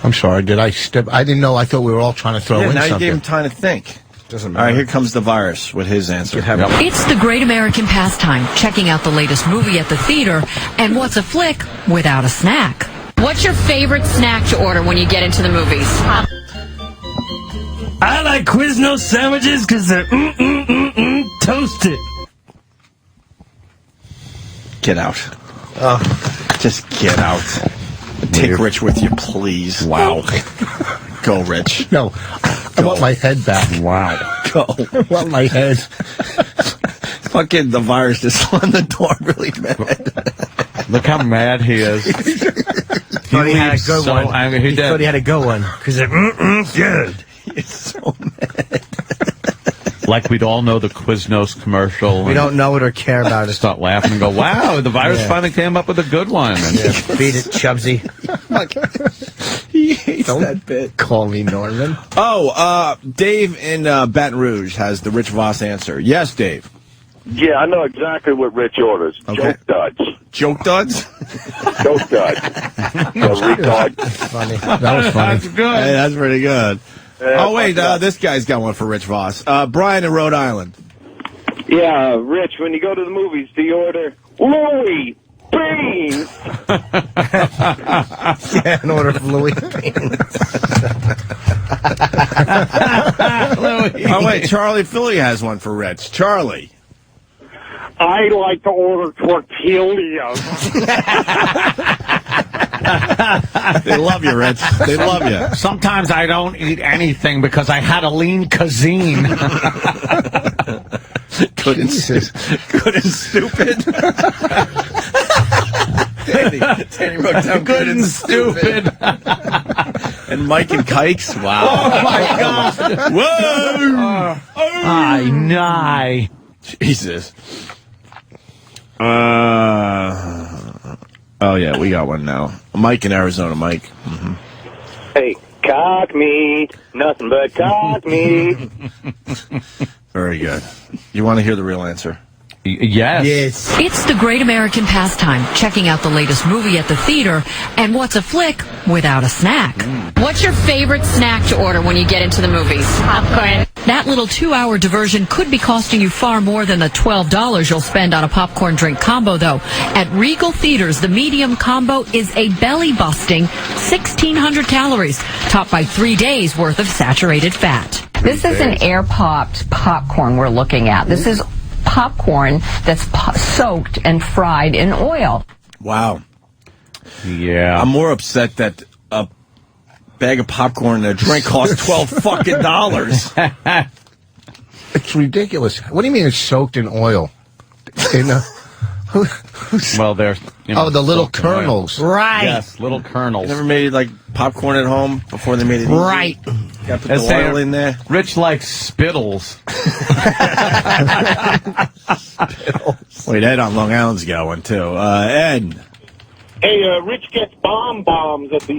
I'm sorry. Did I step? I didn't know. I thought we were all trying to throw in now something. you gave him time to think. Doesn't All matter. right, here comes the virus with his answer. It's the great American pastime, checking out the latest movie at the theater, and what's a flick without a snack? What's your favorite snack to order when you get into the movies? I like Quiznos sandwiches because they're toasted. Get out. Just get out. Take Rich with you, please. Wow. Go, Rich. No, I want my head back. Wow. Go. I want my head. Fucking the virus just slammed the door really mad. Look how mad he is. He thought he had a good so one. angry. He He did. thought he had a good one because they're good. He's so mad. Like we'd all know the Quiznos commercial. We don't know it or care about it. Start laughing and go, wow, the virus Yeah. finally came up with a good one. And Beat it, Chubsy. He hates that bit. Call me Norman. Oh, Dave in Baton Rouge has the Rich Voss answer. Yes, Dave. Yeah, I know exactly what Rich orders. Okay. Joke duds. Joke duds? Joke duds. Retard. Funny. That was funny. That's good. Hey, that's pretty good. Oh, wait, this guy's got one for Rich Voss. Brian in Rhode Island. Yeah, Rich, when you go to the movies, do you order Louis beans. Yeah, an order of Louis beans. Oh, wait, Charlie Philly has one for Rich. Charlie. I like to order tortillas. They love you, Rich. They love you. Sometimes I don't eat anything because I had a lean cuisine. Good and stupid. Danny wrote down good and stupid. And Mike and Kikes. Wow. Oh my God. Whoa. Ay, nigh. Jesus. Oh yeah, we got one now. Mike in Arizona. Mike. Mm-hmm. Hey, cock meat. Nothing but cock meat. Very good. You want to hear the real answer? Yes. It's the great American pastime, checking out the latest movie at the theater, and what's a flick without a snack? What's your favorite snack to order when you get into the movies? Popcorn. That little 2-hour diversion could be costing you far more than the $12 you'll spend on a popcorn drink combo, though. At Regal Theaters, the medium combo is a belly-busting 1,600 calories, topped by 3 days' worth of saturated fat. This is an air-popped popcorn we're looking at. This is popcorn that's soaked and fried in oil. Wow. Yeah. I'm more upset that a bag of popcorn and a drink costs $12 It's ridiculous. What do you mean it's soaked in oil? Well, they're the little kernels. Right. Yes, little kernels. You never made like popcorn at home before they made it easy? Right. Got to put the oil in there. Rich likes Spittles. Wait, Ed on Long Island's got one too. Ed. Hey, Rich gets bombs at the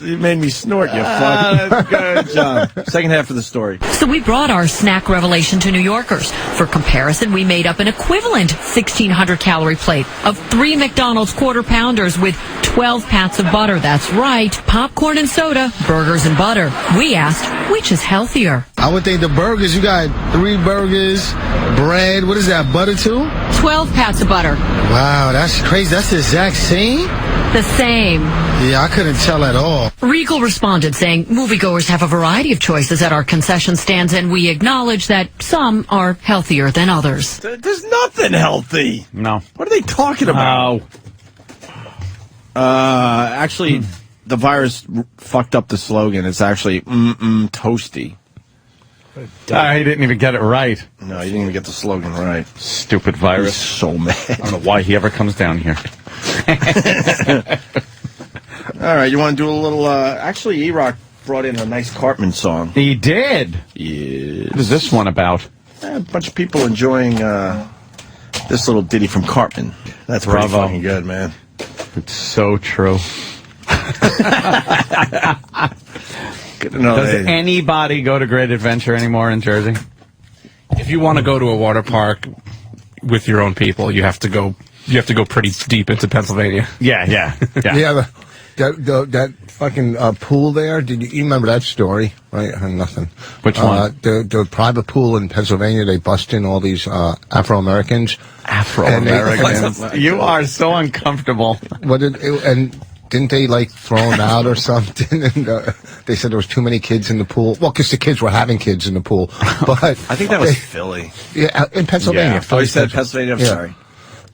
You made me snort, you fuck. Good job. Second half of the story. So we brought our snack revelation to New Yorkers. For comparison, we made up an equivalent 1,600-calorie plate of 3 McDonald's Quarter Pounders with 12 pats of butter. That's right, popcorn and soda, burgers and butter. We asked, which is healthier? I would think the burgers, you got 3 burgers, bread, what is that, butter too? 12 pats of butter. Wow, that's crazy. That's the exact same? The same. Yeah, I couldn't tell at all. Regal responded saying, moviegoers have a variety of choices at our concession stands, and we acknowledge that some are healthier than others. There's nothing healthy. No. What are they talking about? Actually, the virus fucked up the slogan. It's actually toasty. He didn't even get it right. No, he didn't even get the slogan right. Stupid virus. He's so mad. I don't know why he ever comes down here. All right, you want to do a little... actually, E-Rock brought in a nice Cartman song. He did? Yes. What is this one about? A bunch of people enjoying this little ditty from Cartman. That's pretty Bravo. fucking good, man. It's so true. Good to know. Does anybody go to Great Adventure anymore in Jersey? If you want to go to a water park with your own people, you have to go pretty deep into Pennsylvania. Yeah. That fucking pool there. Did you remember that story? Right? Nothing. Which one? The private pool in Pennsylvania. They bust in all these Afro-Americans. Afro-Americans. You are so uncomfortable. Didn't they like throw them out or something? And they said there was too many kids in the pool. Well, because the kids were having kids in the pool. But I think that was Philly. Yeah, in Pennsylvania. Yeah. Oh, you said Pennsylvania? I'm sorry.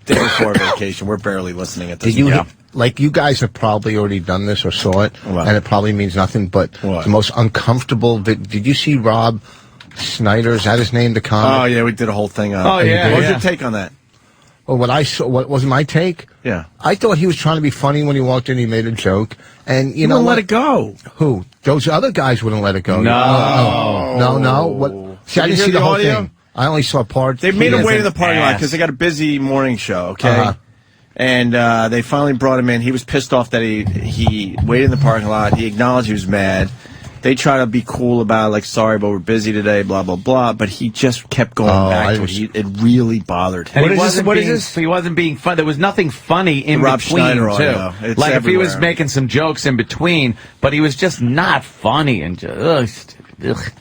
Day before vacation. We're barely listening at this point. Like, you guys have probably already done this or saw it, What? and it probably means nothing, but What? the most uncomfortable... Did you see Rob Snyder? Is that his name, the comic? Oh, yeah, we did a whole thing on it. Oh, yeah. What was your take on that? Well, what I saw, what was my take? Yeah. I thought he was trying to be funny when he walked in. He made a joke, and you know wouldn't what? let it go. Who? Those other guys wouldn't let it go. No. What? See, I Did you didn't hear see the whole audio? thing. I only saw parts. They made him He wait is in the an parking lot ass. because they got a busy morning show, okay? Uh-huh. And they finally brought him in. He was pissed off that he waited in the parking lot. He acknowledged he was mad. They try to be cool about it, like, sorry, but we're busy today, blah, blah, blah. But he just kept going back to it. It really bothered him. And he wasn't being funny. There was nothing funny in Rob between, Schneider too. audio. It's Like, if he was everywhere. making some jokes in between, but he was just not funny and just... Ugh.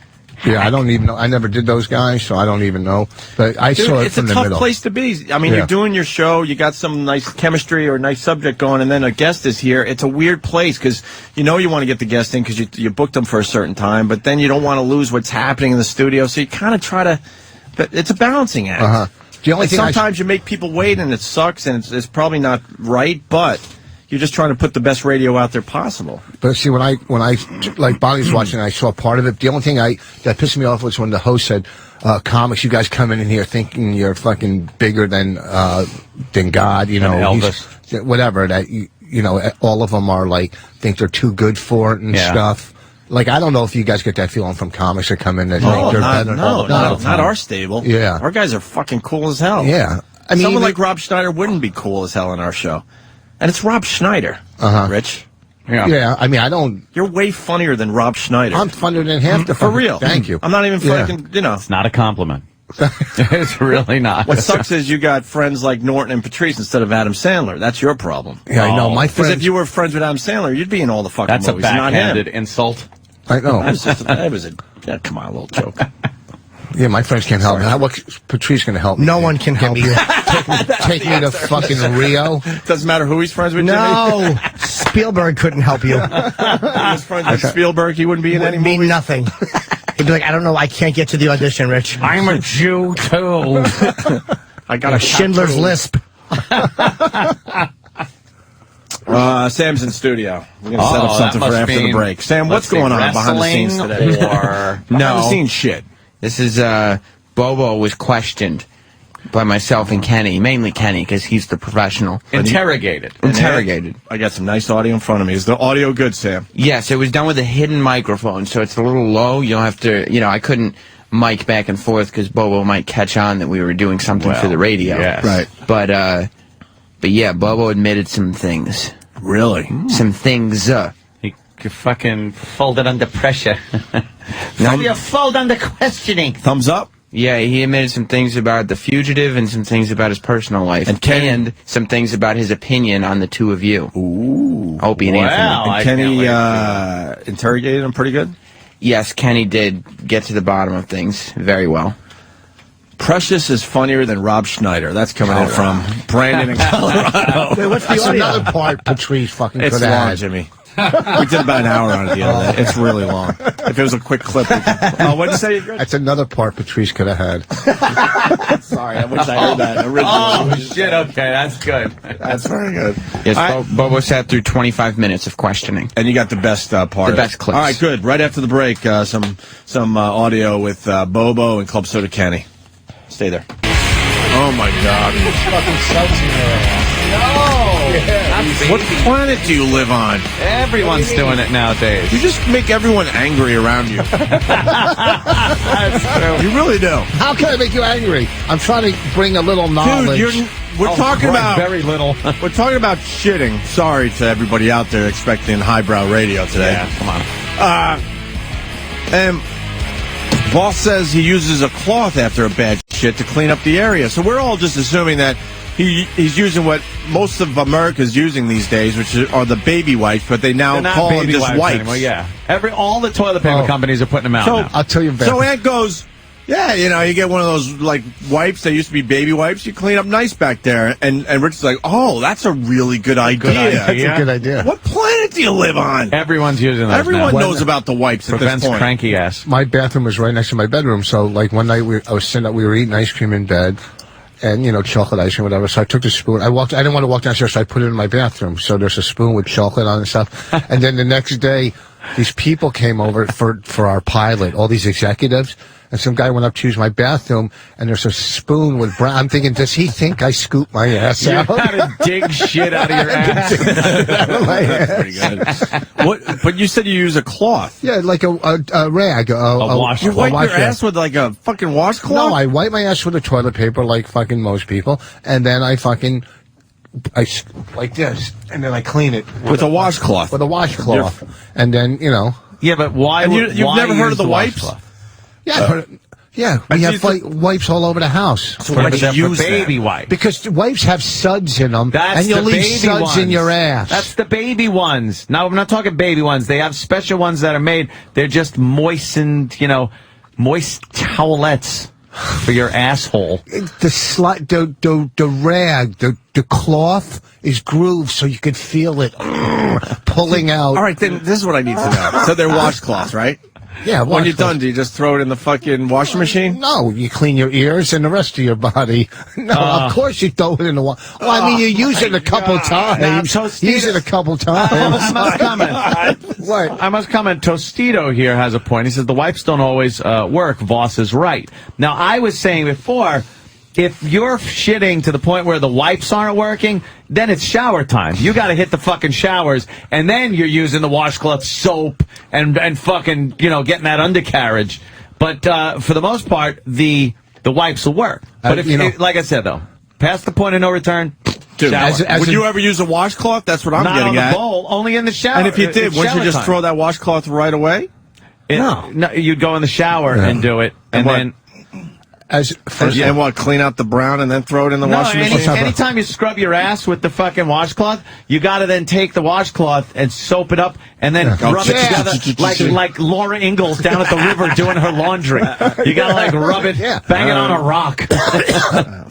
Yeah, I don't even know. I never did those guys, so I don't even know. But I Dude, saw it it's from a the tough middle. place to be. I mean, Yeah. you're doing your show, you got some nice chemistry or nice subject going, and then a guest is here. It's a weird place because you want to get the guest in because you booked them for a certain time, but then you don't want to lose what's happening in the studio, so you kind of try to. But it's a balancing act. Uh-huh. The only And thing sometimes you make people wait, and it sucks, and it's probably not right, but you're just trying to put the best radio out there possible. But see, when I like Bonnie's watching, I saw part of it. The only thing that pissed me off was when the host said, "Comics, you guys coming in here thinking you're fucking bigger than God, you know, Elvis. whatever. That you know, all of them are like think they're too good for it and Yeah. stuff." Like, I don't know if you guys get that feeling from comics that come in that think they're better. Not our stable. Yeah. Our guys are fucking cool as hell. Yeah. I mean, someone even- like Rob Schneider wouldn't be cool as hell in our show. And it's Rob Schneider, Rich. Yeah, I mean, I don't. You're way funnier than Rob Schneider. I'm funnier than half the For fucking- real. Thank you. I'm not even Yeah. fucking, It's not a compliment. It's really not. What sucks is you got friends like Norton and Patrice instead of Adam Sandler. That's your problem. Yeah, I know. My Because friends. if you were friends with Adam Sandler, you'd be in all the fucking That's a movies, not him. backhanded insult. I know. That was a come on, a little joke. Yeah, my friends can't help me. What Patrice going to help me? No one can help you. Take me to fucking Rio. Doesn't matter who he's friends with. No, Spielberg couldn't help you. He's friends with Spielberg. He wouldn't be in any Would mean movie. nothing. He'd be like, I don't know, I can't get to the audition, Rich. I'm a Jew too. I got a Schindler's tattoo. Lisp. Sam's in studio. We're going to set up Oh, something that for must after the mean- break. Sam, what's let's see, going on behind the scenes wrestling today? or- Behind the No. scenes shit. This is Bobo was questioned by myself and Kenny, mainly Kenny, because he's the professional. Interrogated. Interrogated. I got some nice audio in front of me. Is the audio good, Sam? Yes, it was done with a hidden microphone, so it's a little low. You don't have to, I couldn't mic back and forth because Bobo might catch on that we were doing something for the radio. yes. Right. But yeah, Bobo admitted some things. Really? Some things. He fucking folded under pressure. Now- You fold under questioning. Thumbs up? Yeah, he admitted some things about The Fugitive and some things about his personal life. And some things about his opinion on the two of you. Ooh. Opie and Anthony. And Kenny interrogated him pretty good? Yes, Kenny did get to the bottom of things very well. Precious is funnier than Rob Schneider. That's coming in from Brandon in Colorado. Wait, what's the That's audio? another part Patrice fucking It's could long, have. Jimmy. We did about an hour on it the other day. It's really long. If it was a quick clip. What'd you say? That's another part Patrice could have had. Sorry, I wish I heard that originally. Oh, shit, okay, that's good. That's very good. Yes, Bobo sat through 25 minutes of questioning. And you got the best part. The best clips. All right, good. Right after the break, some audio with Bobo and Club Soda Kenny. Stay there. Oh my God! What planet do you live on? Everyone's doing it nowadays. You just make everyone angry around you. You really do. How can I make you angry? I'm trying to bring a little knowledge. Dude, we're talking about very little. We're talking about shitting. Sorry to everybody out there expecting highbrow radio today. Yeah, come on. And boss says he uses a cloth after a bad shit to clean up the area. So we're all just assuming that he's using what most of America's using these days, which are the baby wipes, but they now They're not call them baby just wipes. anymore, yeah. All the toilet paper companies are putting them out So now. I'll tell you. So Aunt goes, yeah, you get one of those like wipes that used to be baby wipes. You clean up nice back there, and Rich is like, oh, that's a really good idea. That's a good idea. What planet do you live on? Everyone's using those Everyone now. knows about the wipes at this Prevents point. cranky ass. My bathroom was right next to my bedroom, so like one night I was sitting up, we were eating ice cream in bed, and chocolate ice cream, whatever. So I took the spoon. I didn't want to walk downstairs, so I put it in my bathroom. So there's a spoon with chocolate on it and stuff. And then the next day, these people came over for our pilot, all these executives. And some guy went up to use my bathroom, and there's a spoon with brown. I'm thinking, does he think I scoop my ass You out? gotta dig shit out of your ass. That's pretty good. But you said you use a cloth. Yeah, like a rag. A washcloth. You wipe wash your ass with like a fucking washcloth? No, I wipe my ass with the toilet paper like fucking most people, and then I like this, and then I clean it with a washcloth. With a washcloth, and then Yeah, but why? And would- you've why never heard use of the wipes? washcloth? Yeah, we have wipes all over the house. So why do you use baby wipes? Because wipes have suds in them, That's and you'll the leave baby suds ones. in your ass. That's the baby ones. Now, I'm not talking baby ones. They have special ones that are made. They're just moistened, moist towelettes for your asshole. The rag, the cloth is grooved so you could feel it pulling out. All right, then this is what I need to know. So they're washcloths, right? Yeah, when you're done, do you just throw it in the fucking washing machine? No, you clean your ears and the rest of your body. No, of course you throw it in the wash. Well, I mean, you use it a couple times. Use it a couple times. I must comment. Tostito here has a point. He says the wipes don't always work. Voss is right. Now, I was saying before, if you're shitting to the point where the wipes aren't working, then it's shower time. You got to hit the fucking showers, and then you're using the washcloth, soap, and fucking, getting that undercarriage. But for the most part, the wipes will work. But if like I said though, past the point of no return. Dude, would you ever use a washcloth? That's what I'm not getting on at. the bowl, only in the shower. And if you did, wouldn't you just throw that washcloth right away? No, you'd go in the shower and do it, and then. And what, clean out the brown and then throw it in the washing machine? Anytime you scrub your ass with the fucking washcloth, you got to then take the washcloth and soap it up and then rub it together like Laura Ingalls down at the river doing her laundry. You got to rub it, bang it on a rock.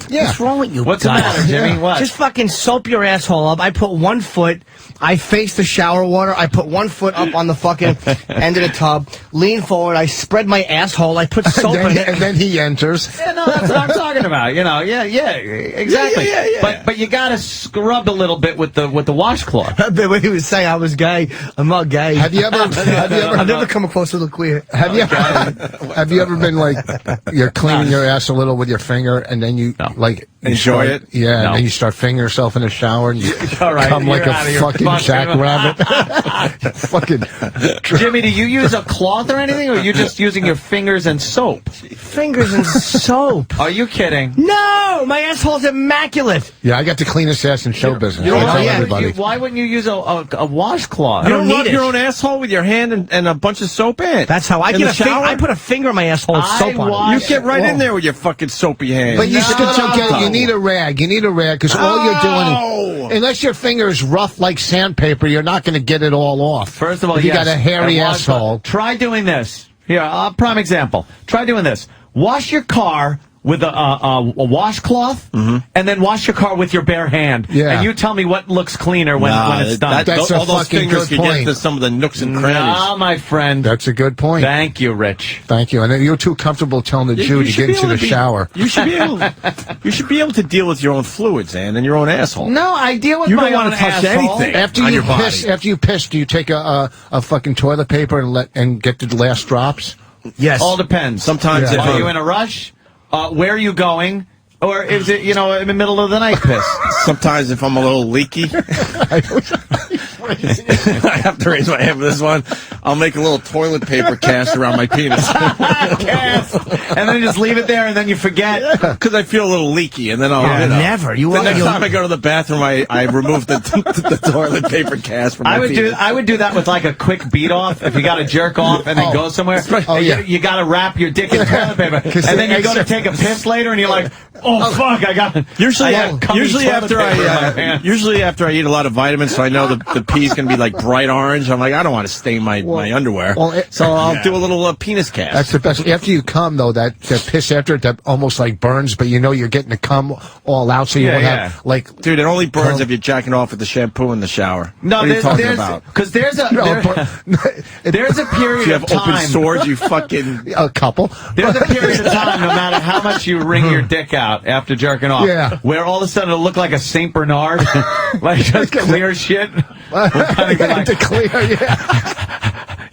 What's wrong with you? What's the matter, Jimmy? What? Just fucking soap your asshole up. I put 1 foot. I face the shower water. I put 1 foot up on the fucking end of the tub. Lean forward. I spread my asshole. I put soap in it. And then he enters. Yeah, no, that's what I'm talking about. Exactly. Yeah. But you gotta scrub a little bit with the washcloth. The way he was saying I was gay. I'm not gay. Have you ever? I've never come across as a queer. Have you ever been like you're cleaning your ass a little with your finger and then you enjoy it? Yeah, and then you start fingering yourself in the shower and you right, come like a fucking jackrabbit. Fucking Jimmy, do you use a cloth or anything, or are you just using your fingers and soap? Fingers and soap. Are you kidding? No, my asshole's immaculate. Yeah, I got the cleanest ass in show business. Why wouldn't you use a washcloth? You don't rub your own asshole with your hand and a bunch of soap in. That's how I get I put a finger in my asshole and soap on it. You get right in there with your fucking soapy hand. But you still get it. You need a rag. You need a rag because all you're doing, unless your finger is rough like sandpaper, you're not going to get it all off. First of all, if you got a hairy asshole. Try doing this. Here, prime example. Try doing this. Wash your car with a washcloth, and then wash your car with your bare hand. Yeah. And you tell me what looks cleaner when it's done. That's all a those fucking fingers good can point. get to some of the nooks and crannies. Nah, my friend. That's a good point. Thank you, Rich. Thank you. And you're too comfortable telling the Jew to get into the shower. You should be able. You should be able to deal with your own fluids, and your own asshole. No, I deal with you my don't own want to touch asshole. anything After on you your body. piss, do you take a fucking toilet paper and get the last drops? Yes. All depends. Sometimes are you in a rush? Where are you going? Or is it, in the middle of the night piss? Sometimes if I'm a little leaky, I have to raise my hand for this one. I'll make a little toilet paper cast around my penis. And then just leave it there and then you forget. Because I feel a little leaky and then I'll... never. The next time I go to the bathroom, I remove the toilet paper cast from my penis. I would do that with like a quick beat off. If you got to jerk off and then go somewhere, you got to wrap your dick in toilet paper. And then you go to take a piss later and you're like, oh fuck, I got usually after I eat a lot of vitamins, so I know the pee's gonna be like bright orange. I'm like, I don't want to stain my underwear, so I'll do a little penis cast. That's the best. After you come though, that piss after it, that almost like burns, but you're getting the cum all out, so you won't have like. Dude, it only burns if you're jacking off with the shampoo in the shower. No, what are you talking about? Because there's a period you of have time. open sores, you fucking a couple. There's a period of time, no matter how much you wring your dick out after jerking off, where all of a sudden it'll look like a Saint Bernard, like just clear shit.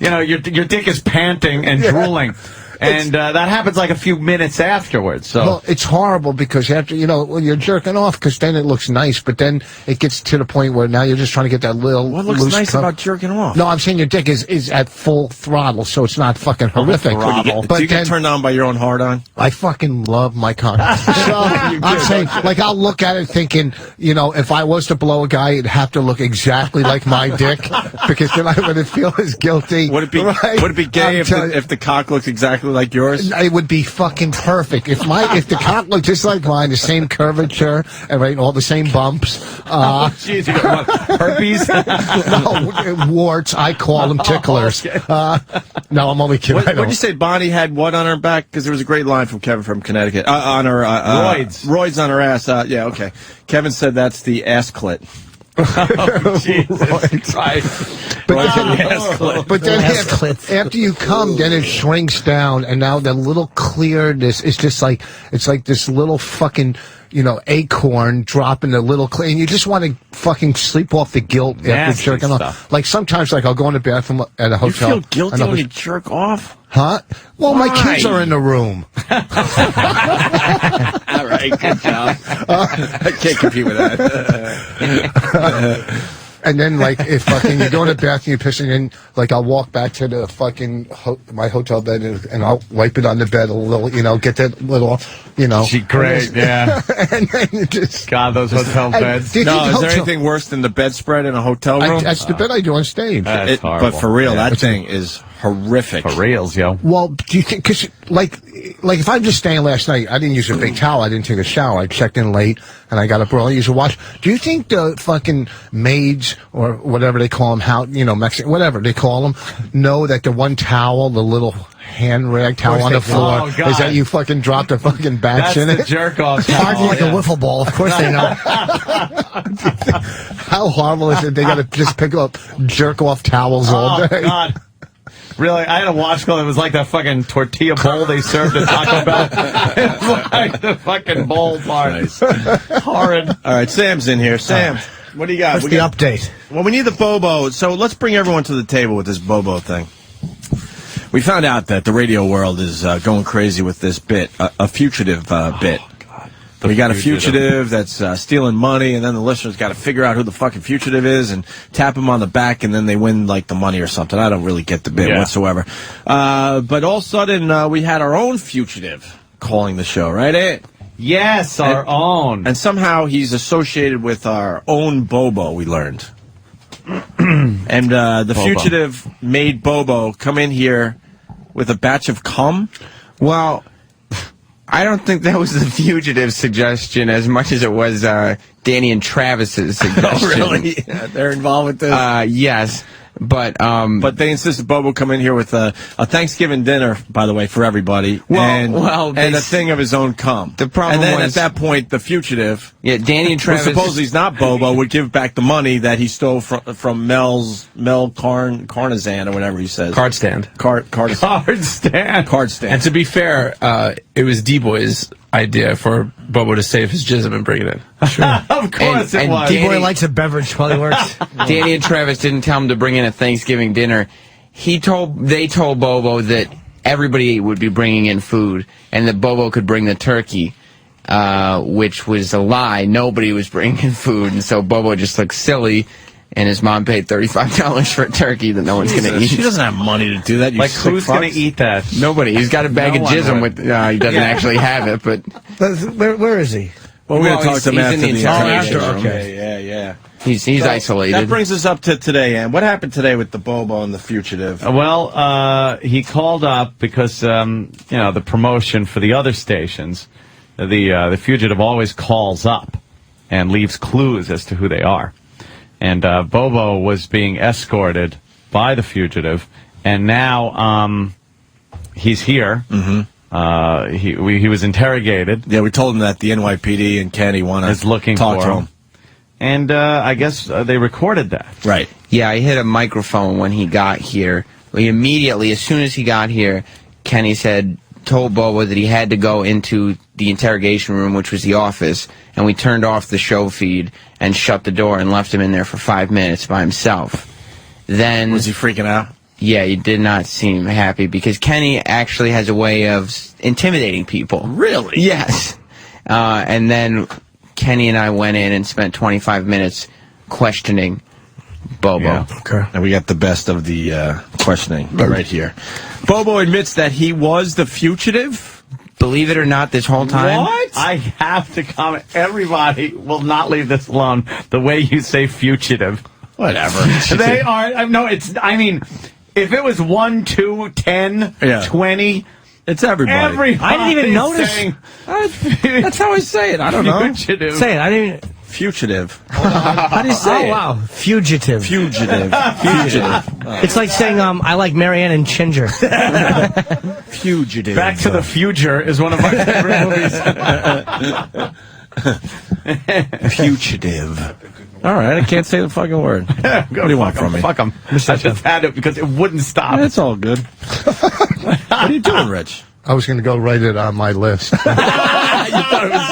Your dick is panting and drooling. And that happens like a few minutes afterwards. So well, it's horrible because after when you're jerking off, because then it looks nice, but then it gets to the point where now you're just trying to get that little. What looks nice about jerking off? No, I'm saying your dick is at full throttle, so it's not fucking horrific. Do you get turned on by your own hard-on? I fucking love my cock. So I'm saying, like, I'll look at it thinking, if I was to blow a guy, it'd have to look exactly like my dick, because then I wouldn't feel as guilty. Would it be gay if the cock looks exactly like yours? It would be fucking perfect if the cock looked just like mine, the same curvature, and right, all the same bumps. Jeez, you got what, herpes? No, warts. I call them ticklers. No, I'm only kidding. What did you say? Bonnie had what on her back? Because there was a great line from Kevin from Connecticut on her roids. Roids on her ass. Yeah, okay. Kevin said that's the ass clit. Oh, Jesus Christ. But then after you come, then it shrinks down, and now the little clearness is just like, it's like this little fucking, acorn dropping a little clear, and you just want to fucking sleep off the guilt after jerking off. Like sometimes, like I'll go in the bathroom at a hotel. You feel guilty when you jerk off? Huh? Well, my kids are in the room. All right, good job. I can't compete with that. And then, like, if fucking you go in the bathroom, you're pissing in, like, I'll walk back to the fucking my hotel bed and I'll wipe it on the bed a little, get that little, She great, yeah. And then you just... God, those hotel beds. No, is there anything worse than the bedspread in a hotel room? That's the bed I do on stage. That's horrible. But for real, that thing is horrific. For reals, yo. Well, do you think, because, like if I'm just staying last night, I didn't use a big towel, I didn't take a shower, I checked in late, and I got up early, used a watch. Do you think the fucking maids, or whatever they call them, Mexican, whatever they call them, know that the one towel, the little hand rag towel on the floor, is that you fucking dropped a fucking batch in it? That's the jerk-off Hard like a wiffle ball. Of course they know. How horrible is it? They got to just pick up jerk-off towels all day. Oh, God. Really, I had a watch call that was like that fucking tortilla bowl they served at Taco Bell. It was like the fucking bowl part. Nice. Horrid. All right, Sam's in here. Sam, what do you got? What's the update? Well, we need the Bobo, so let's bring everyone to the table with this Bobo thing. We found out that the radio world is going crazy with this bit, a fugitive bit. We got a fugitive that's stealing money, and then the listeners got to figure out who the fucking fugitive is and tap him on the back, and then they win, like, the money or something. I don't really get the bit whatsoever. But all of a sudden, we had our own fugitive calling the show, right, Ed? Yes, our own. And somehow he's associated with our own Bobo, we learned. And the Bobo. fugitive made Bobo come in here with a batch of cum. Well, I don't think that was the fugitive suggestion as much as it was Danny and Travis's suggestion. Oh, really? Yeah, they're involved with this? Yes. But they insisted Bobo come in here with a Thanksgiving dinner, by the way, for everybody, and a thing of his own cum. The problem and then was, at that point, the fugitive, Danny and Travis, who supposedly he's not Bobo, would give back the money that he stole from Mel Carnazan or whatever he says. Card stand. Card stand. And to be fair, it was D-Boy's idea for Bobo to save his jism and bring it in. Of course it was. D-Boy likes a beverage while he works. Danny and Travis didn't tell him to bring in a Thanksgiving dinner. They told Bobo that everybody would be bringing in food and that Bobo could bring the turkey, which was a lie. Nobody was bringing in food, and so Bobo just looked silly. And his mom paid $35 for a turkey that no one's going to eat. She doesn't have money to do that. You who's going to eat that? Nobody. He's got a bag of jism with. He doesn't actually have it, but where is he? Well, we're going to talk to him after the interrogation interrogation. room. Okay, yeah. He's isolated. That brings us up to today, Ann. What happened today with the Bobo and the fugitive? Well, he called up because the promotion for the other stations, the fugitive always calls up and leaves clues as to who they are. And Bobo was being escorted by the fugitive, and now he's here. Mm-hmm. He was interrogated. Yeah, we told him that the NYPD and Kenny is looking talk for to him. And I guess they recorded that. Right. Yeah, I hit a microphone when he got here. Immediately, as soon as he got here, Kenny told Bobo that he had to go into the interrogation room, which was the office, and we turned off the show feed and shut the door and left him in there for 5 minutes by himself. Then was he freaking out? Yeah, he did not seem happy because Kenny actually has a way of intimidating people. Really? Yes. And then Kenny and I went in and spent 25 minutes questioning Bobo. Yeah. Okay. And we got the best of the questioning right here. Bobo admits that he was the fugitive. Believe it or not, this whole time. What? I have to comment. Everybody will not leave this alone. The way you say fugitive. Whatever. They are. No, it's. I mean, if it was 1, 2, 10, 20, It's everybody. Everybody. I didn't even notice. saying- That's how I say it. I don't know. Fugitive. Say it. I didn't even. Fugitive. How do you say Oh it? wow, fugitive. Fugitive. Fugitive. It's like saying I like Marianne and Ginger. Fugitive. Back to the Future is one of my favorite movies. Fugitive. All right, I can't say the fucking word. What do you want from me? Fuck him. I just had it because it wouldn't stop. It's all good. What are you doing, Rich? I was going to go write it on my list. You thought it was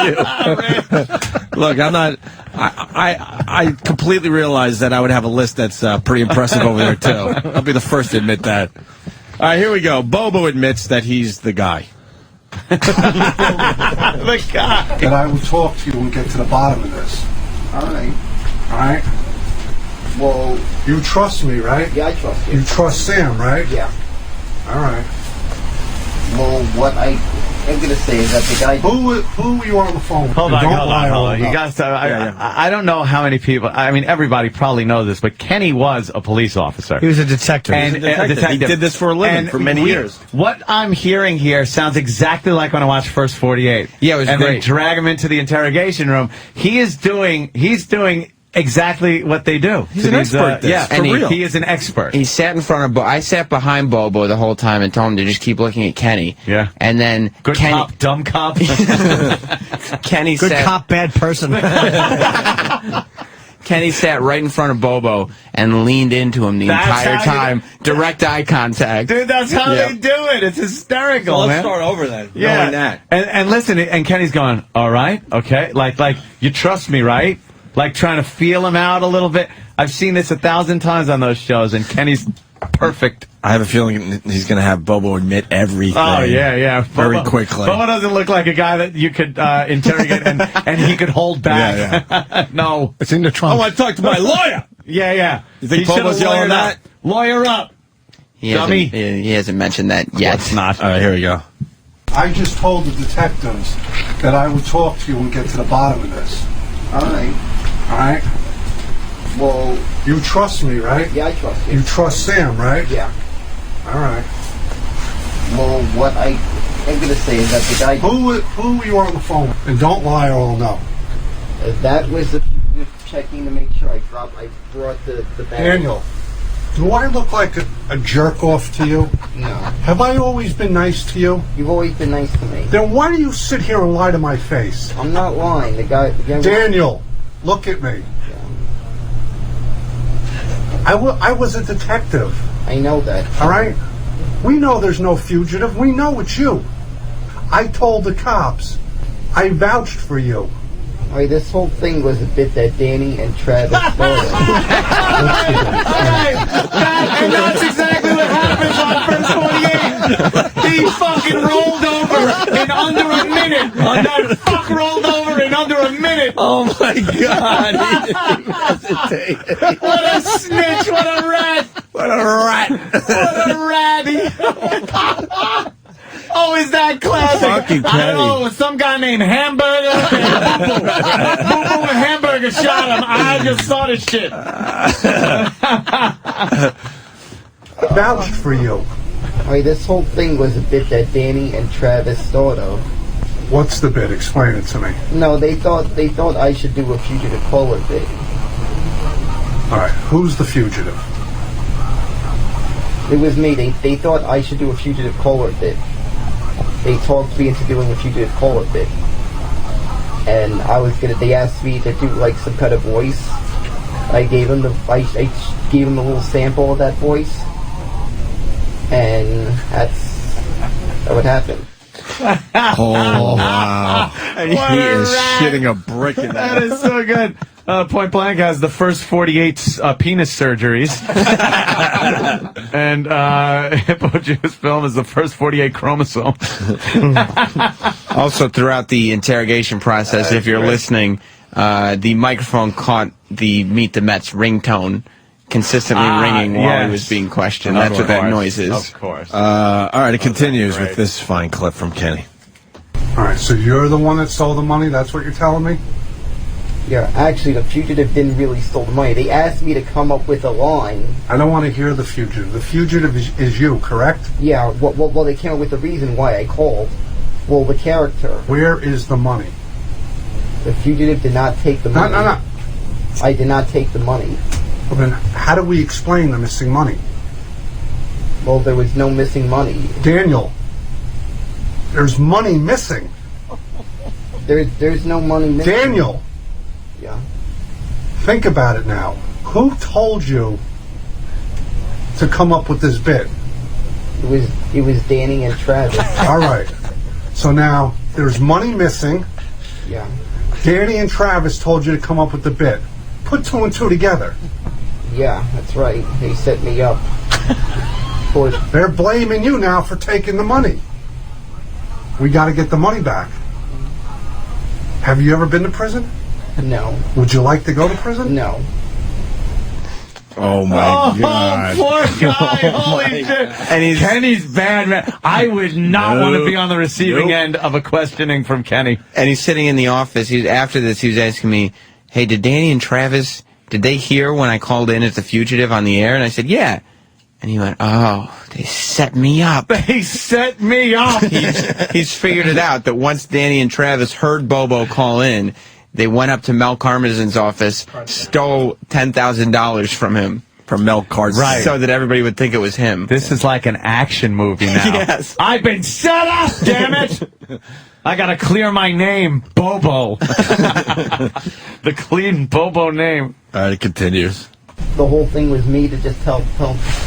you. Look, I'm not. I completely realized that I would have a list that's pretty impressive over there too. I'll be the first to admit that. All right, here we go. Bobo admits that he's the guy. The guy. That I will talk to you and get to the bottom of this. All right. All right. Well, you trust me, right? Yeah, I trust you. You trust Sam, right? Yeah. All right. Well, what I am going to say is that the guy... Who were you on the phone with? Hold And on. don't lie all You up. guys, I don't know how many people. I mean, everybody probably knows this, but Kenny was a police officer. He was a detective. And He was a detective. He did this for a living for many years. What I'm hearing here sounds exactly like when I watched First 48. Yeah, it was and great. they drag him into the interrogation room. He's doing exactly what they do. He's an expert at this, Yeah, for and real. he is an expert. He sat in front of I sat behind Bobo the whole time and told him to just keep looking at Kenny. Yeah. And then Good Kenny, cop, dumb cop. Kenny Good sat cop, bad person. Kenny sat right in front of Bobo and leaned into him the That's entire how time. Direct eye contact. Dude, that's how Yeah. they do it. It's hysterical, So let's man. start over then. Yeah. Knowing that. And listen, and Kenny's going, all right, okay, like you trust me, right? Like trying to feel him out a little bit. I've seen this 1,000 times on those shows, and Kenny's perfect. I have a feeling he's going to have Bobo admit everything. Oh yeah. Very Bobo- quickly. Bobo doesn't look like a guy that you could interrogate and he could hold back. No. It's in the I trunk. want to talk to my lawyer. Yeah. You think He should've Bobo's yelling lawyered that? up. Lawyer up. He Dummy. he hasn't mentioned that yet. It's not. All right, here we go. I just told the detectives that I would talk to you and get to the bottom of this. All right. All right. Well, You trust me, right? yeah, I trust you. You trust Sam, right? Yeah. All right. Well, what I am going to say is that the guy... Who were you on the phone with? And don't lie or I'll know. That was the checking to make sure I brought the bag. Daniel, do I look like a jerk off to you? No. Have I always been nice to you? You've always been nice to me. Then why do you sit here and lie to my face? I'm not lying. The guy Daniel, look at me. I was a detective. I know that. All right? We know there's no fugitive. We know it's you. I told the cops. I vouched for you. All right, this whole thing was a bit that Danny and Travis started. And that's exactly what happens on First 48. He fucking rolled over in under a minute. That fuck rolled over in under a minute. Oh my God! He hesitated. What a snitch! What a rat! What a rat! What a ratty! Oh, is that classic? Fucking I don't know. It was some guy named Hamburger. Boo Boo Hamburger shot him. I just saw this shit. Vouched for you. All right, this whole thing was a bit that Danny and Travis started. What's the bit? Explain it to me. No, they thought I should do a fugitive caller bit. All right, who's the fugitive? It was me. They thought I should do a fugitive caller bit. They talked me into doing a fugitive caller bit. And they asked me to do like some kind of voice. I gave them I gave them a little sample of that voice. And that's what happened. Oh wow! He What a is rat. shitting a brick in That is so good. Point Blank has the first 48 penis surgeries. And Hippo Juice Film is the first 48 chromosomes. Also, throughout the interrogation process, if you're listening, the microphone caught the Meet the Mets ringtone consistently ringing while he was being questioned. That's what that noise is. Of course. All right, it continues with this fine clip from Kenny. All right, so you're the one that stole the money? That's what you're telling me? Yeah, actually, the fugitive didn't really steal the money. They asked me to come up with a line. I don't want to hear the fugitive. The fugitive is you, correct? Yeah, well, they came up with the reason why I called. Well, the character. Where is the money? The fugitive did not take the money. No. I did not take the money. Well, then how do we explain the missing money? Well, there was no missing money. Daniel, there's money missing. There's no money missing. Daniel! Yeah. Think about it now. Who told you to come up with this bit? It was Danny and Travis. All right. So now there's money missing. Yeah. Danny and Travis told you to come up with the bit. Put 2 and 2 together. Yeah, that's right. They set me up. They're blaming you now for taking the money. We got to get the money back. Have you ever been to prison? No. Would you like to go to prison? No. Oh my God! Poor guy! Holy shit! And Kenny's bad, man. I would not want to be on the receiving end of a questioning from Kenny. And he's sitting in the office. After this, he was asking me, "Hey, did Danny and Travis? Did they hear when I called in as the fugitive on the air?" And I said, "Yeah." And he went, "Oh, they set me up." They set me up. He's figured it out that once Danny and Travis heard Bobo call in, they went up to Mel Karmazin's office, stole $10,000 from him. From Mel Karmazin. Right. So that everybody would think it was him. This is like an action movie now. Yes. I've been set up, damn it! I gotta clear my name, Bobo. The clean Bobo name. All right, it continues. The whole thing was me to just help.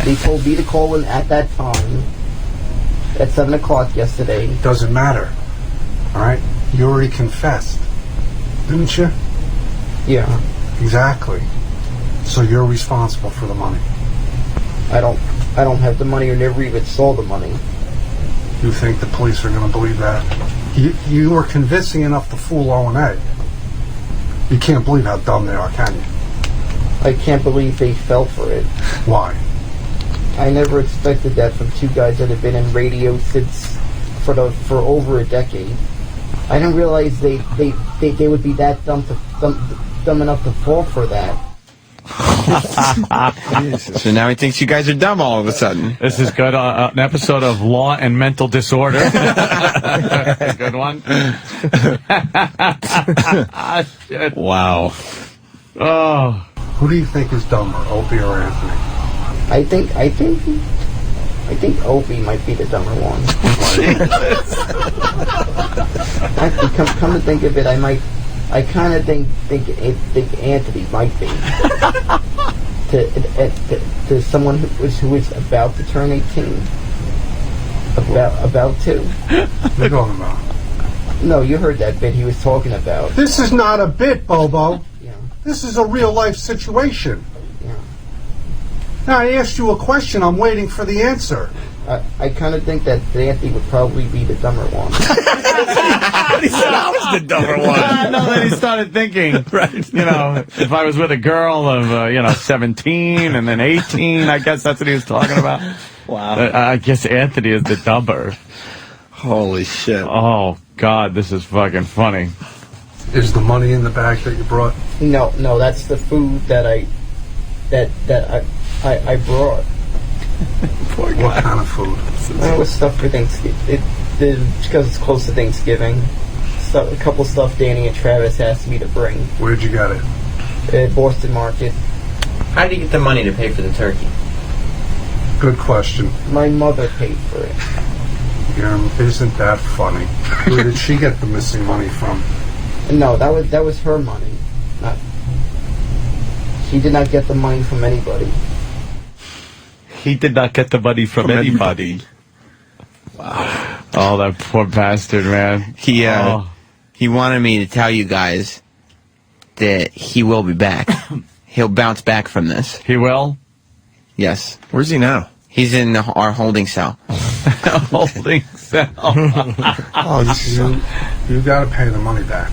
They told me to call in at that time, at 7 o'clock yesterday. Doesn't matter. All right? You already confessed, didn't you? Yeah. Exactly. So you're responsible for the money. I don't have the money or never even saw the money. You think the police are going to believe that? You were convincing enough to fool O&A. You can't believe how dumb they are, can you? I can't believe they fell for it. Why? I never expected that from two guys that have been in radio since for over a decade. I didn't realize they would be that dumb enough to fall for that. So now he thinks you guys are dumb all of a sudden. This is good. An episode of Law and Mental Disorder. A good one. Shit. Wow. Oh. Who do you think is dumber, Opie or Anthony? I think Opie might be the dumber one. Actually, come to think of it, I kind of think Anthony might be. To someone who is about to turn 18. About to. You're talking about? No, you heard that bit he was talking about. This is not a bit, Bobo. Yeah. This is a real life situation. Yeah. Now I asked you a question. I'm waiting for the answer. I kind of think that Anthony would probably be the dumber one. He said I was the dumber one. No, then he started thinking, right. You know, if I was with a girl of, 17 and then 18, I guess that's what he was talking about. Wow. I guess Anthony is the dumber. Holy shit. Oh, God, this is fucking funny. Is the money in the bag that you brought? No, that's the food that I brought. What kind of food? It was stuff for Thanksgiving. Because it's close to Thanksgiving. A couple stuff Danny and Travis asked me to bring. Where'd you get it? At Boston Market. How did you get the money to pay for the turkey? Good question. My mother paid for it. Isn't that funny? Where did she get the missing money from? No, that was her money. She did not get the money from anybody. He did not get the money from anybody. Wow. Oh, that poor bastard, man. He wanted me to tell you guys that he will be back. He'll bounce back from this. He will? Yes. Where's he now? He's in our holding cell. Holding cell. You got to pay the money back.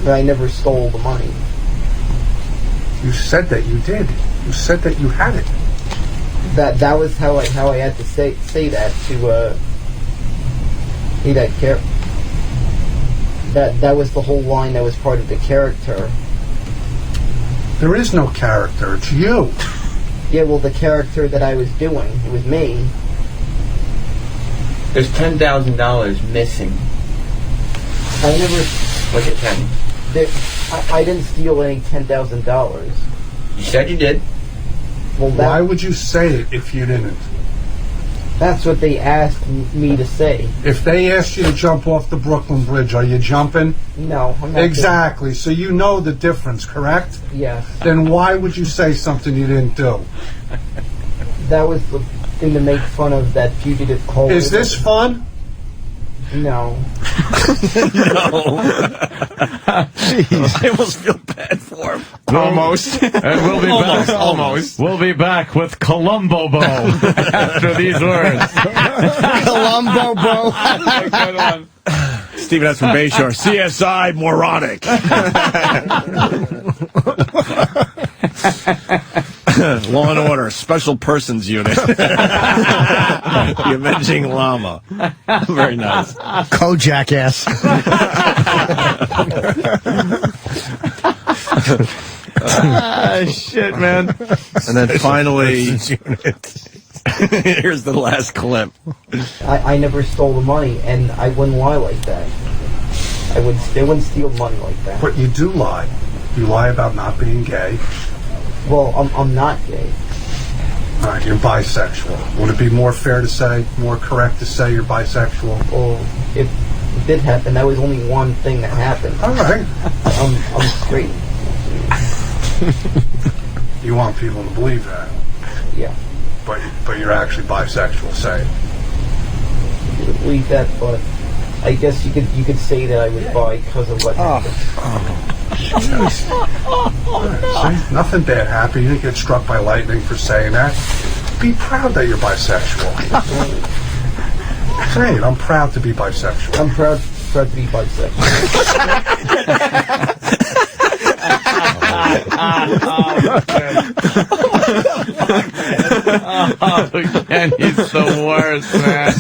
I never stole the money. You said that you did. You said that you had it. That was how I had to say that to that That was the whole line that was part of the character. There is no character. It's you. Yeah, well, the character that I was doing, it was me. There's $10,000 missing. I never... Look at 10. I didn't steal any $10,000. You said you did. Well, why would you say it if you didn't? That's what they asked me to say. If they asked you to jump off the Brooklyn Bridge, are you jumping? No, I'm not. Exactly. So you know the difference, correct? Yes. Then why would you say something you didn't do? That was the thing to make fun of that fugitive call. Is this fun? No. Jeez. I almost feel bad for him. Almost. And we'll be back. Almost. We'll be back with Columbo Bo after these words. Columbo Bo. Good one. Stephen S. from Bayshore. CSI moronic. Law and Order, Special Persons Unit. The Avenging Llama. Very nice. Co-jackass. Shit, man. And then finally, here's the last clip. I never stole the money, and I wouldn't lie like that. I wouldn't steal money like that. But you do lie. You lie about not being gay. Well, I'm not gay. All right, you're bisexual. Would it be more fair to say, more correct to say you're bisexual? Well, if it did happen, that was only one thing that happened. All right. I'm straight. You want people to believe that. Yeah. But you're actually bisexual, say it. You would believe that, but I guess you could say that I was bi because of what happened. See? Nothing bad happened. You didn't get struck by lightning for saying that. Be proud that you're bisexual. Say it. I'm proud to be bisexual. I'm proud to be bisexual. And he's the worst, man.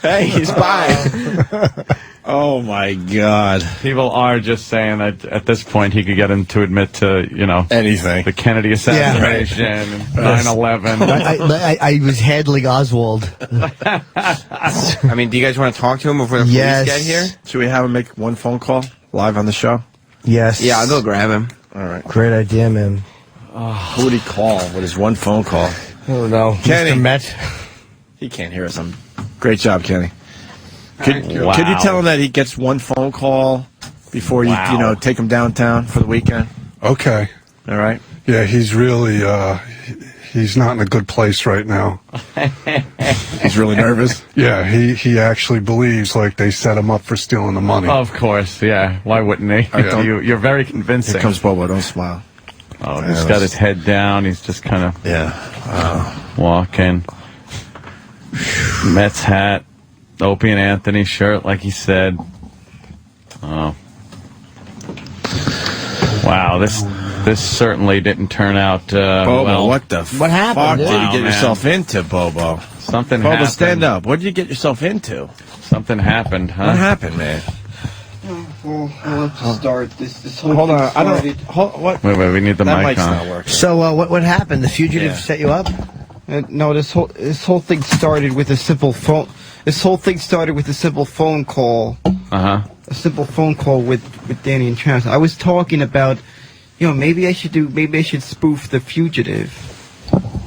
Hey, he's bi. Oh my God! People are just saying that at this point he could get him to admit to, anything. The Kennedy assassination, and 9/11. I was handling Oswald. I mean, do you guys want to talk to him before the police get here? Should we have him make one phone call live on the show? Yes. Yeah, I'll go grab him. All right. Great idea, man. Who would he call with his one phone call? I don't know. Kenny. Mr. Met. He can't hear us. Great job, Kenny. Could you Wow. tell him that he gets one phone call before you take him downtown for the weekend? Okay. All right. Yeah, he's really he's not in a good place right now. He's really nervous. Yeah, he actually believes like they set him up for stealing the money. Of course, yeah. Why wouldn't he? You're very convincing. Here comes Bobo. Don't smile. Oh, he's got his head down. He's just kind of walking. Mets hat, Opie and Anthony shirt, like he said. Oh, wow! This certainly didn't turn out Bobo, well. what the What happened? fuck did you get man. yourself into, Bobo? Something Bobo, happened. stand up. What did you get yourself into? Something happened, huh? What happened, man? Well, let's start. This whole Hold thing on. I started- don't. What? Wait, we need the That mic mic's on. not working. So what happened? The fugitive Yeah. set you up? No, this whole thing started with a simple phone. This whole thing started with a simple phone call. A simple phone call with Danny and Travis. I was talking about, maybe I should spoof The Fugitive.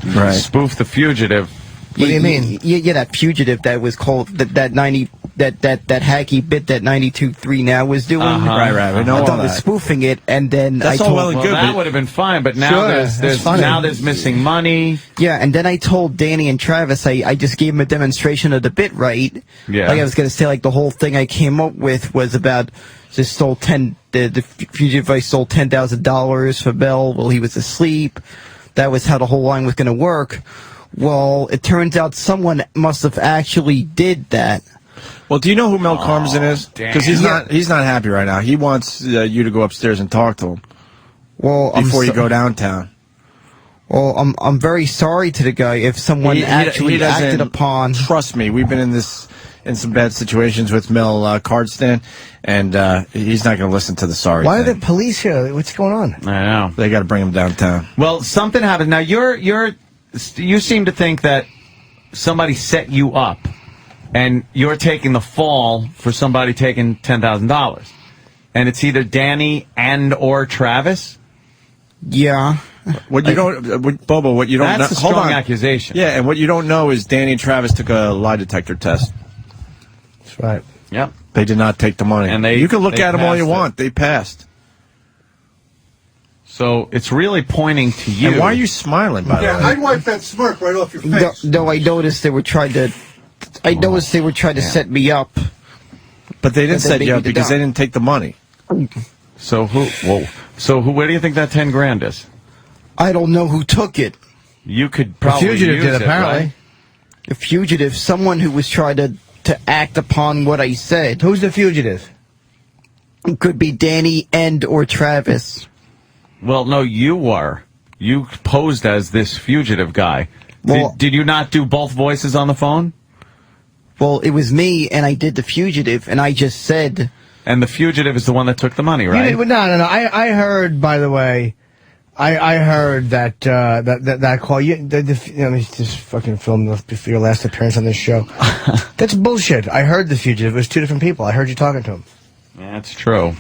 Right. Spoof The Fugitive. What do you mean? Yeah, that Fugitive that was called that hacky bit that 92.3 Now was doing. Right. We know I all thought I was that. spoofing it, and then That's I all told. well and Well, good. that would have been fine, but now Sure, there's that's funny. now there's missing money. Yeah, and then I told Danny and Travis I just gave them a demonstration of the bit right. Yeah. Like I was gonna say, like the whole thing I came up with was about just stole the fugitive I stole $10,000 for Bell while he was asleep. That was how the whole line was gonna work. Well, it turns out someone must have actually did that. Well, do you know who Mel Karmazin is? Because he's damn. he's not happy right now. He wants you to go upstairs and talk to him Well, before you go downtown. Well, I'm very sorry to the guy if someone actually doesn't- acted upon. Trust me, we've been in this in some bad situations with Mel Cardstan, and he's not going to listen to the sorry. Why are thing. the police here? What's going on? I know. They got to bring him downtown. Well, something happened. Now you seem to think that somebody set you up, and you're taking the fall for somebody taking $10,000, and it's either Danny and or Travis. Yeah. What you don't, Bobo, what you don't know. That's a Hold strong on. accusation. Yeah, and what you don't know is Danny and Travis took a lie detector test. That's right. Yep. They did not take the money. And you can look they at them all you passed it. want. They passed. So it's really pointing to you. And why are you smiling, by the way? I'd wipe that smirk right off your face. No, I noticed they were trying to. I noticed they were trying to set me up. But they didn't set you beat up me because down. they didn't take the money. So who? Whoa. So where do you think that 10 grand is? I don't know who took it. You could probably fugitive use did, it, apparently. right? The fugitive, someone who was trying to act upon what I said. Who's the fugitive? It could be Danny and or Travis. Well, no, you were. You posed as this fugitive guy. Well- Did you not do both voices on the phone? Well, it was me, and I did the fugitive, and I just said. And the fugitive is the one that took the money, You right? didn't- no. I heard, by the way, I heard that that call. You know, just fucking film for your last appearance on this show. That's bullshit. I heard the fugitive. It was two different people. I heard you talking to him. Yeah, that's true.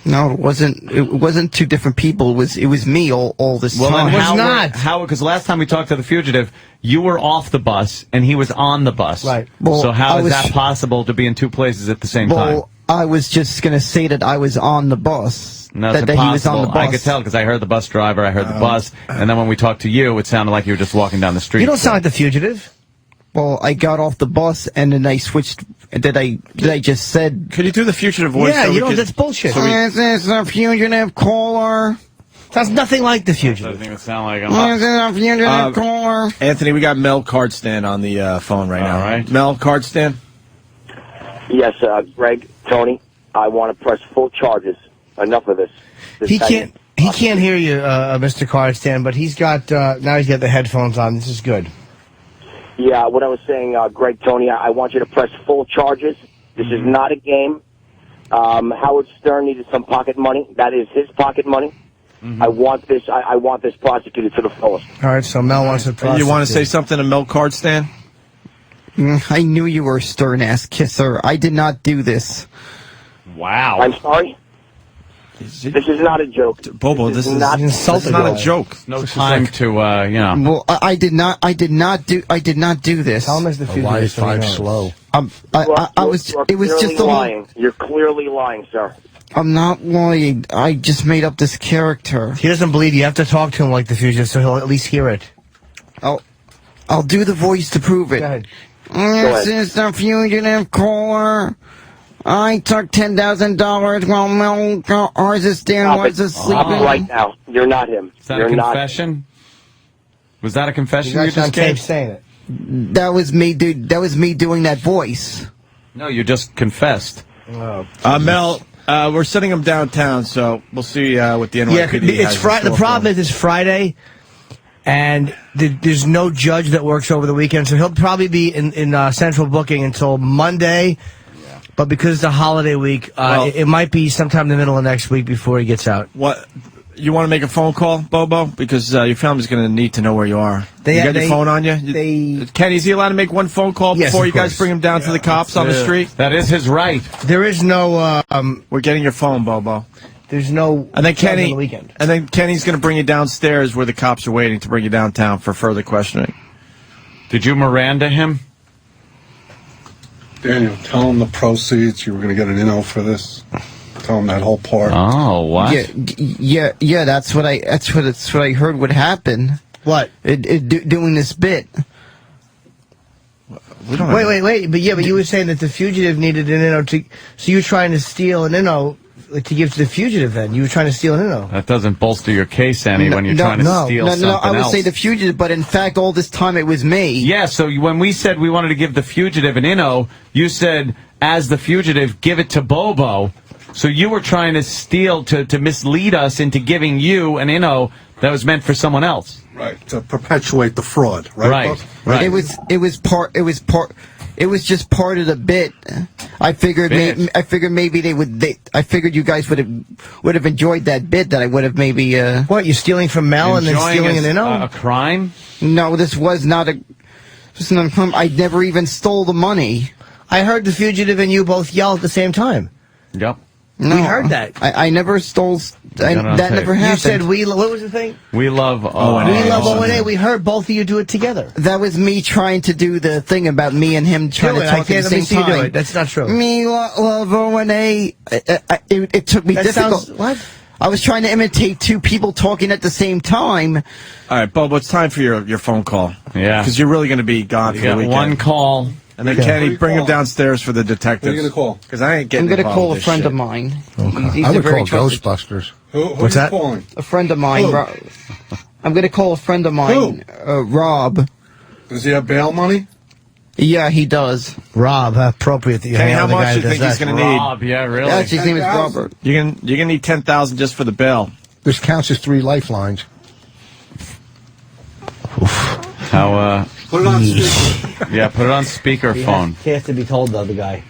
No, it wasn't. It wasn't two different people. It was me all this Well, time. then how? Because last time we talked to the fugitive, you were off the bus and he was on the bus. Right. Well, so how I is was- that possible to be in two places at the same time? Well, I was just gonna say that I was on the bus. No, it's that he was on impossible. the bus. I could tell because I heard the bus driver, I heard the bus, and then when we talked to you, it sounded like you were just walking down the street. You don't sound like the fugitive. Well, I got off the bus and then I switched. Did I just said? Could you do the fugitive voice? Yeah, so you we know could- that's bullshit. Is this a fugitive caller? Sounds nothing like the Doesn't fugitive. even sound like Is this a fugitive caller? Anthony, we got Mel Cardstan on the phone right now. All right. Mel Cardstan. Yes, Greg, Tony, I want to press full charges. Enough of this. He can't hear you, Mr. Cardstan, but he's got now he's got the headphones on. This is good. Yeah, what I was saying, Greg, Tony, I want you to press full charges. This is not a game. Howard Stern needed some pocket money. That is his pocket money. I want this. I want this prosecuted to the fullest. All right, so Mel wants to prosecute. You want to say something to Mel Cardstan? I knew you were a stern ass kisser. I did not do this. Wow. I'm sorry. This is not a joke. Bobo, this is not this is not a joke. No time to, you know. Well, I did not do this. Tell him as the fugitive. Why so he five knows. slow? I was. It was just a. lying. You're clearly lying, sir. I'm not lying. I just made up this character. He doesn't believe you. You have to talk to him like the fugitive, so he'll at least hear it. I'll do the voice to prove it. Go ahead. This is the fugitive caller. I took $10,000 while Mel Cardstan was asleep. Stop it right now. You're not him. Is that You're a not. confession? Was that a confession He's you actually on just tape gave? saying it. That was me, dude. That was me doing that voice. No, you just confessed. Mel, we're sending him downtown, so we'll see what the NYPD Yeah, has it's in Friday. store The for problem him. is it's Friday, and there's no judge that works over the weekend, so he'll probably be in central booking until Monday. But because it's a holiday week, it might be sometime in the middle of next week before he gets out. What? You want to make a phone call, Bobo? Because your family's going to need to know where you are. You got your phone on you? Kenny, is he allowed to make one phone call Yes, before of you guys course. bring him down to the cops on the street? That is his right. There is no. We're getting your phone, Bobo. There's no. And then judge on Kenny, the weekend. and then Kenny's going to bring you downstairs where the cops are waiting to bring you downtown for further questioning. Did you Miranda him? Daniel, tell him the proceeds. You were going to get an inno for this. Tell him that whole part. Oh, what? Yeah. That's what I heard would happen. What? Doing this bit. We don't Wait. But you were saying that the fugitive needed an inno to. So you were trying to steal an inno to give to the fugitive. Then you were trying to steal an inno. That doesn't bolster your case any when you're trying to steal something I would else. say the fugitive, but in fact, all this time it was me. Yeah, so when we said we wanted to give the fugitive an inno, you said, as the fugitive, give it to Bobo. So you were trying to steal, to mislead us into giving you an inno that was meant for someone else. Right. To perpetuate the fraud, right? Right. Bob? Right. It was part. It was just part of the bit. I figured maybe they would. I figured you guys would have enjoyed that bit. That I would have maybe. What, you're stealing from Mel and then stealing an Inno? A crime? No, this was not a. I never even stole the money. I heard the fugitive and you both yell at the same time. Yep. No, we heard that. I never stole. That never happened. You said what was the thing? We love O&A. We love O&A. We heard both of you do it together. That was me trying to do the thing about me and him trying to talk at the same time. Do it. That's not true. Me love O&A. It took me difficult. What? I was trying to imitate two people talking at the same time. All right, Bobo, it's time for your phone call. Yeah. Because you're really going to be gone for the weekend. One call. And then Kenny, bring him downstairs for the detectives. Who are you going to call? Because I ain't getting I'm going to involved call with a this friend shit. of mine. I would call Ghostbusters. What's that? Calling? A friend of mine. I'm going to call a friend of mine, Rob. Does he have bail money? Yeah, he does. Rob, appropriate that you Kenny, hang how out with the much guy do you that think does he's that. going to need? Rob, yeah, really. Yeah, his name is Robert. You're going to need 10,000 just for the bail. This counts as 3 lifelines. How, Put it on speaker. yeah, put it on speakerphone. He has to be told, though, the guy.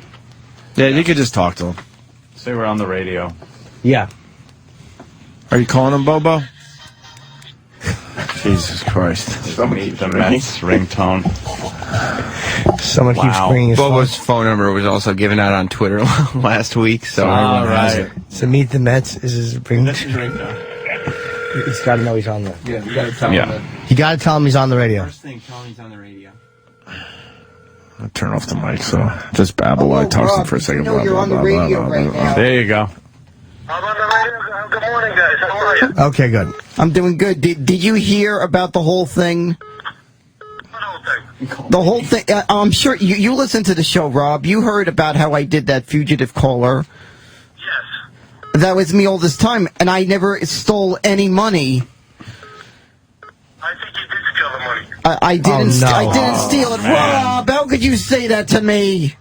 Yeah, you could just talk to him. Say we're on the radio. Yeah. Are you calling him, Bobo? Jesus Christ. Meet the Mets ringtone. Someone keeps Wow. bringing his Bobo's phone number was also given out on Twitter last week, so All everyone has right. it. So Meet the Mets is his bring. He's got to know he's on the. Yeah, you gotta tell Yeah. him You got to tell him he's on the radio. First thing, tell him he's on the radio. I'll turn off the mic, so just babble while I talk to him for a second. You know you're on the radio right now. There you go. I'm on the radio. Good morning, guys. How are you? Okay, good. I'm doing good. Did you hear about the whole thing? The whole thing. I'm sure you listened to the show, Rob. You heard about how I did that fugitive caller. Yes. That was me all this time, and I never stole any money. I think you did steal the money. I didn't. Oh, no. I didn't steal it, Rob. How could you say that to me?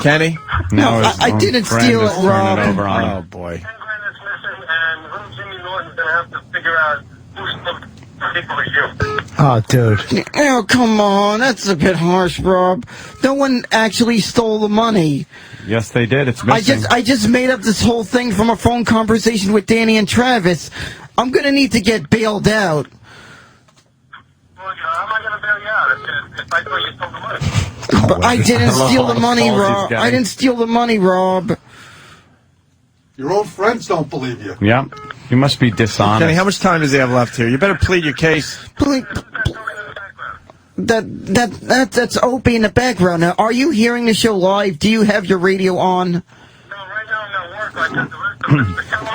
Kenny? Now No, his I own didn't friend steal is it, turning Rob. over on him. Oh, boy. 10 grand is missing, and little Jimmy Norton's going to have to figure out who's the people are you. Oh, dude. Oh, come on. That's a bit harsh, Rob. No one actually stole the money. Yes, they did. It's missing. I just made up this whole thing from a phone conversation with Danny and Travis. I'm gonna need to get bailed out. Well, how am I going to bail you out if I thought you stole the money? But I didn't steal the money, calls he's Rob. getting. I didn't steal the money, Rob. Your own friends don't believe you. Yeah. You must be dishonest. Kenny, how much time does he have left here? You better plead your case. That's Opie in the background. Now, are you hearing the show live? Do you have your radio on? No, right now I'm at work. Like the tell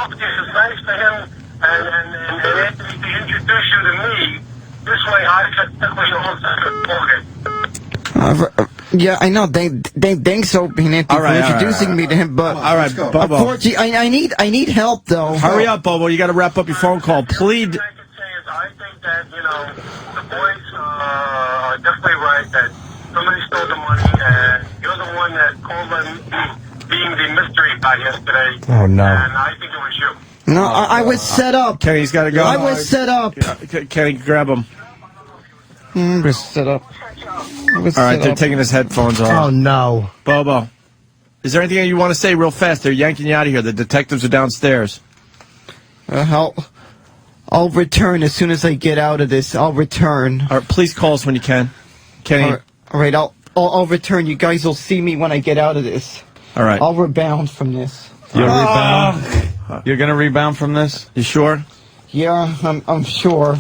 Opie is nice to him and Anthony to introduce you to me. This way I can definitely Yeah, I know. Thanks, Opie and Anthony, All right, for all right, introducing me to him. But All right, Bobo. unfortunately, I need help though. Hurry up, Bobo. You got to wrap up your phone call. Plead. I think that, the boys are definitely right that somebody stole the money, and you're the one that called them being the mystery guy yesterday. Oh, no. And I think it was you. No, I was set up. Kenny's got to go. I was set up. Kenny, grab him. I was set up. All right, they're taking his headphones off. Oh, no. Bobo, is there anything you want to say real fast? They're yanking you out of here. The detectives are downstairs. I'll return as soon as I get out of this. I'll return. All right, please call us when you can. Kenny. All right, I'll return. You guys will see me when I get out of this. All right. I'll rebound from this. You'll rebound? You're going to rebound from this? You sure? Yeah, I'm sure.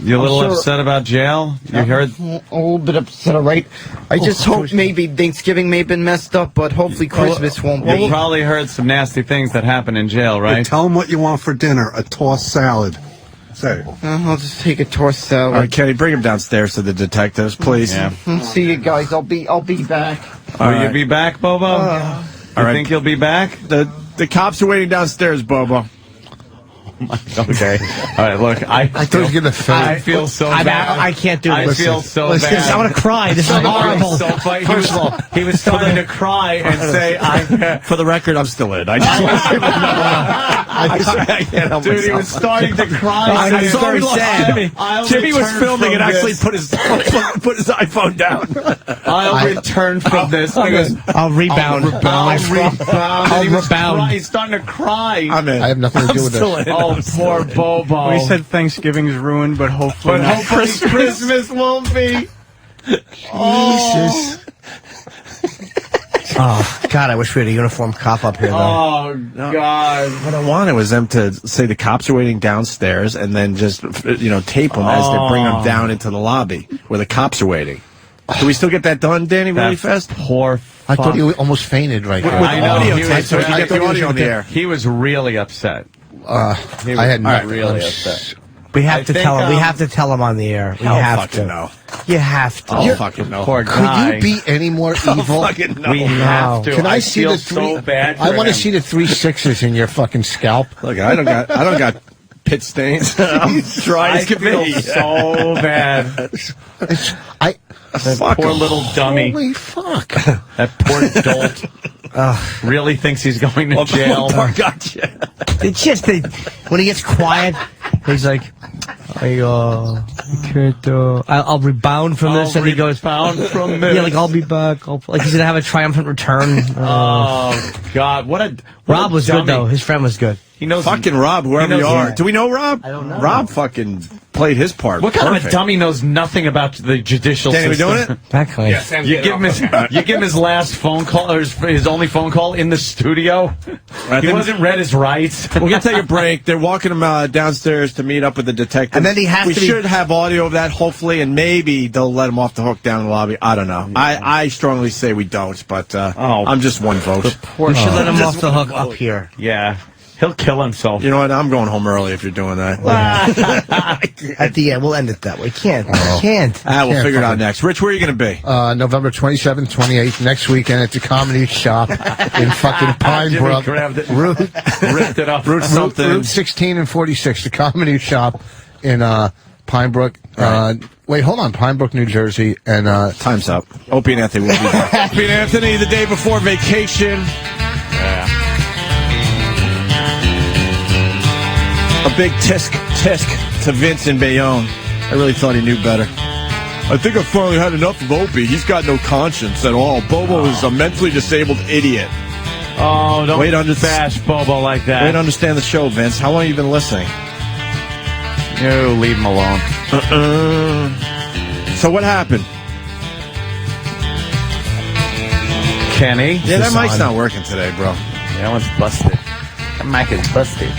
You a little sure. upset about jail? You heard? A little bit upset, all right? I just hope maybe Thanksgiving may have been messed up, but hopefully Christmas won't be. You probably heard some nasty things that happen in jail, right? Tell them what you want for dinner. A tossed salad. Say. I'll just take a tossed salad. All right, Kenny, bring him downstairs to the detectives, please. Yeah. See you guys. I'll be back. Will you be back, Bobo? All right. Think you'll be back? The cops are waiting downstairs, Bobo. Okay. All right, look, I thought he was gonna faint. I feel so I'm bad. out. I can't do I this. feel so Listen, bad. I want to cry. This is horrible. So funny. He was starting to cry and say, For the record, I'm still in. I just I can't help dude, he myself. was starting to cry. I know, it's very sad. Jimmy was filming and actually this. put his iPhone down. I'll return from this. He goes, I'll rebound. I'll rebound. He's starting to cry. I'm in. I have nothing to do with still this. in. Oh, poor Bobo. We said Thanksgiving's ruined, but hopefully but not. hopefully Christmas won't be. Jesus. Oh, God, I wish we had a uniform cop up here, though. Oh, God. What I wanted was them to say the cops are waiting downstairs and then just, tape them as they bring them down into the lobby where the cops are waiting. Do we still get that done, Danny, really fast? Poor I thought he almost fainted right there. I know. audio He tape, was- so we can I get the thought he was audio on the gonna- air. He was really upset. I had not really upset. We have to think, tell him. We um, have to tell him on the air. We I'll have fucking to. know. You have to. I'll fucking know. Poor Could guy. you be any more evil? fucking know. We have to. Can I see feel the three? so bad for I want to him. see the 3 6s in your fucking scalp. Look, I don't got pit stains. I'm dry I as can feel be. so bad. Fuck Poor him. little dummy. Holy fuck! That poor dolt. Really thinks he's going to jail. Gotcha. It's just that when he gets quiet, he's like, I can't, I'll rebound from this. And he goes, Found from this. yeah, like, I'll be back. Like he's going to have a triumphant return. Oh, God. What Rob a was dummy. good, though. His friend was good. He knows. Fucking Rob, whoever He you knows- are. yeah. Do we know Rob? I don't know. Rob fucking played his part. What kind of a Perfect. dummy knows nothing about the judicial Danny, we system? doing it? That kind. You give him his last phone call, or his only phone call in the studio. Right, He then- wasn't read his rights. We're going to take a break. They're walking him downstairs to meet up with the detective. And then he has we to be- should have audio of that, hopefully, and maybe they'll let him off the hook down in the lobby. I don't know. I strongly say we don't, but I'm just one vote. We should let him off the hook up here. Yeah, he'll kill himself. You know what? I'm going home early if you're doing that. At the end, we'll end it that way. Can't. Can't. We'll figure it out fucking- next. Rich, where are you going to be? November 27th, 28th, next weekend at the Comedy Shop in fucking Pine Jimmy Brook. grabbed it, Route ripped it up. Route 16 and 46, the Comedy Shop in Pine Brook. Wait, hold on. Pine Brook, New Jersey. And Time's up. Opie and Anthony will be back. Opie and Anthony, the day before vacation. A big tisk to Vince in Bayonne. I really thought he knew better. I think I finally had enough of Opie. He's got no conscience at all. Bobo is a mentally disabled idiot. Oh, don't Wait under- bash Bobo like that. Way to understand the show, Vince. How long have you been listening? No, leave him alone. So what happened? Kenny? Yeah, that mic's not working today, bro. That one's busted. That mic is busted.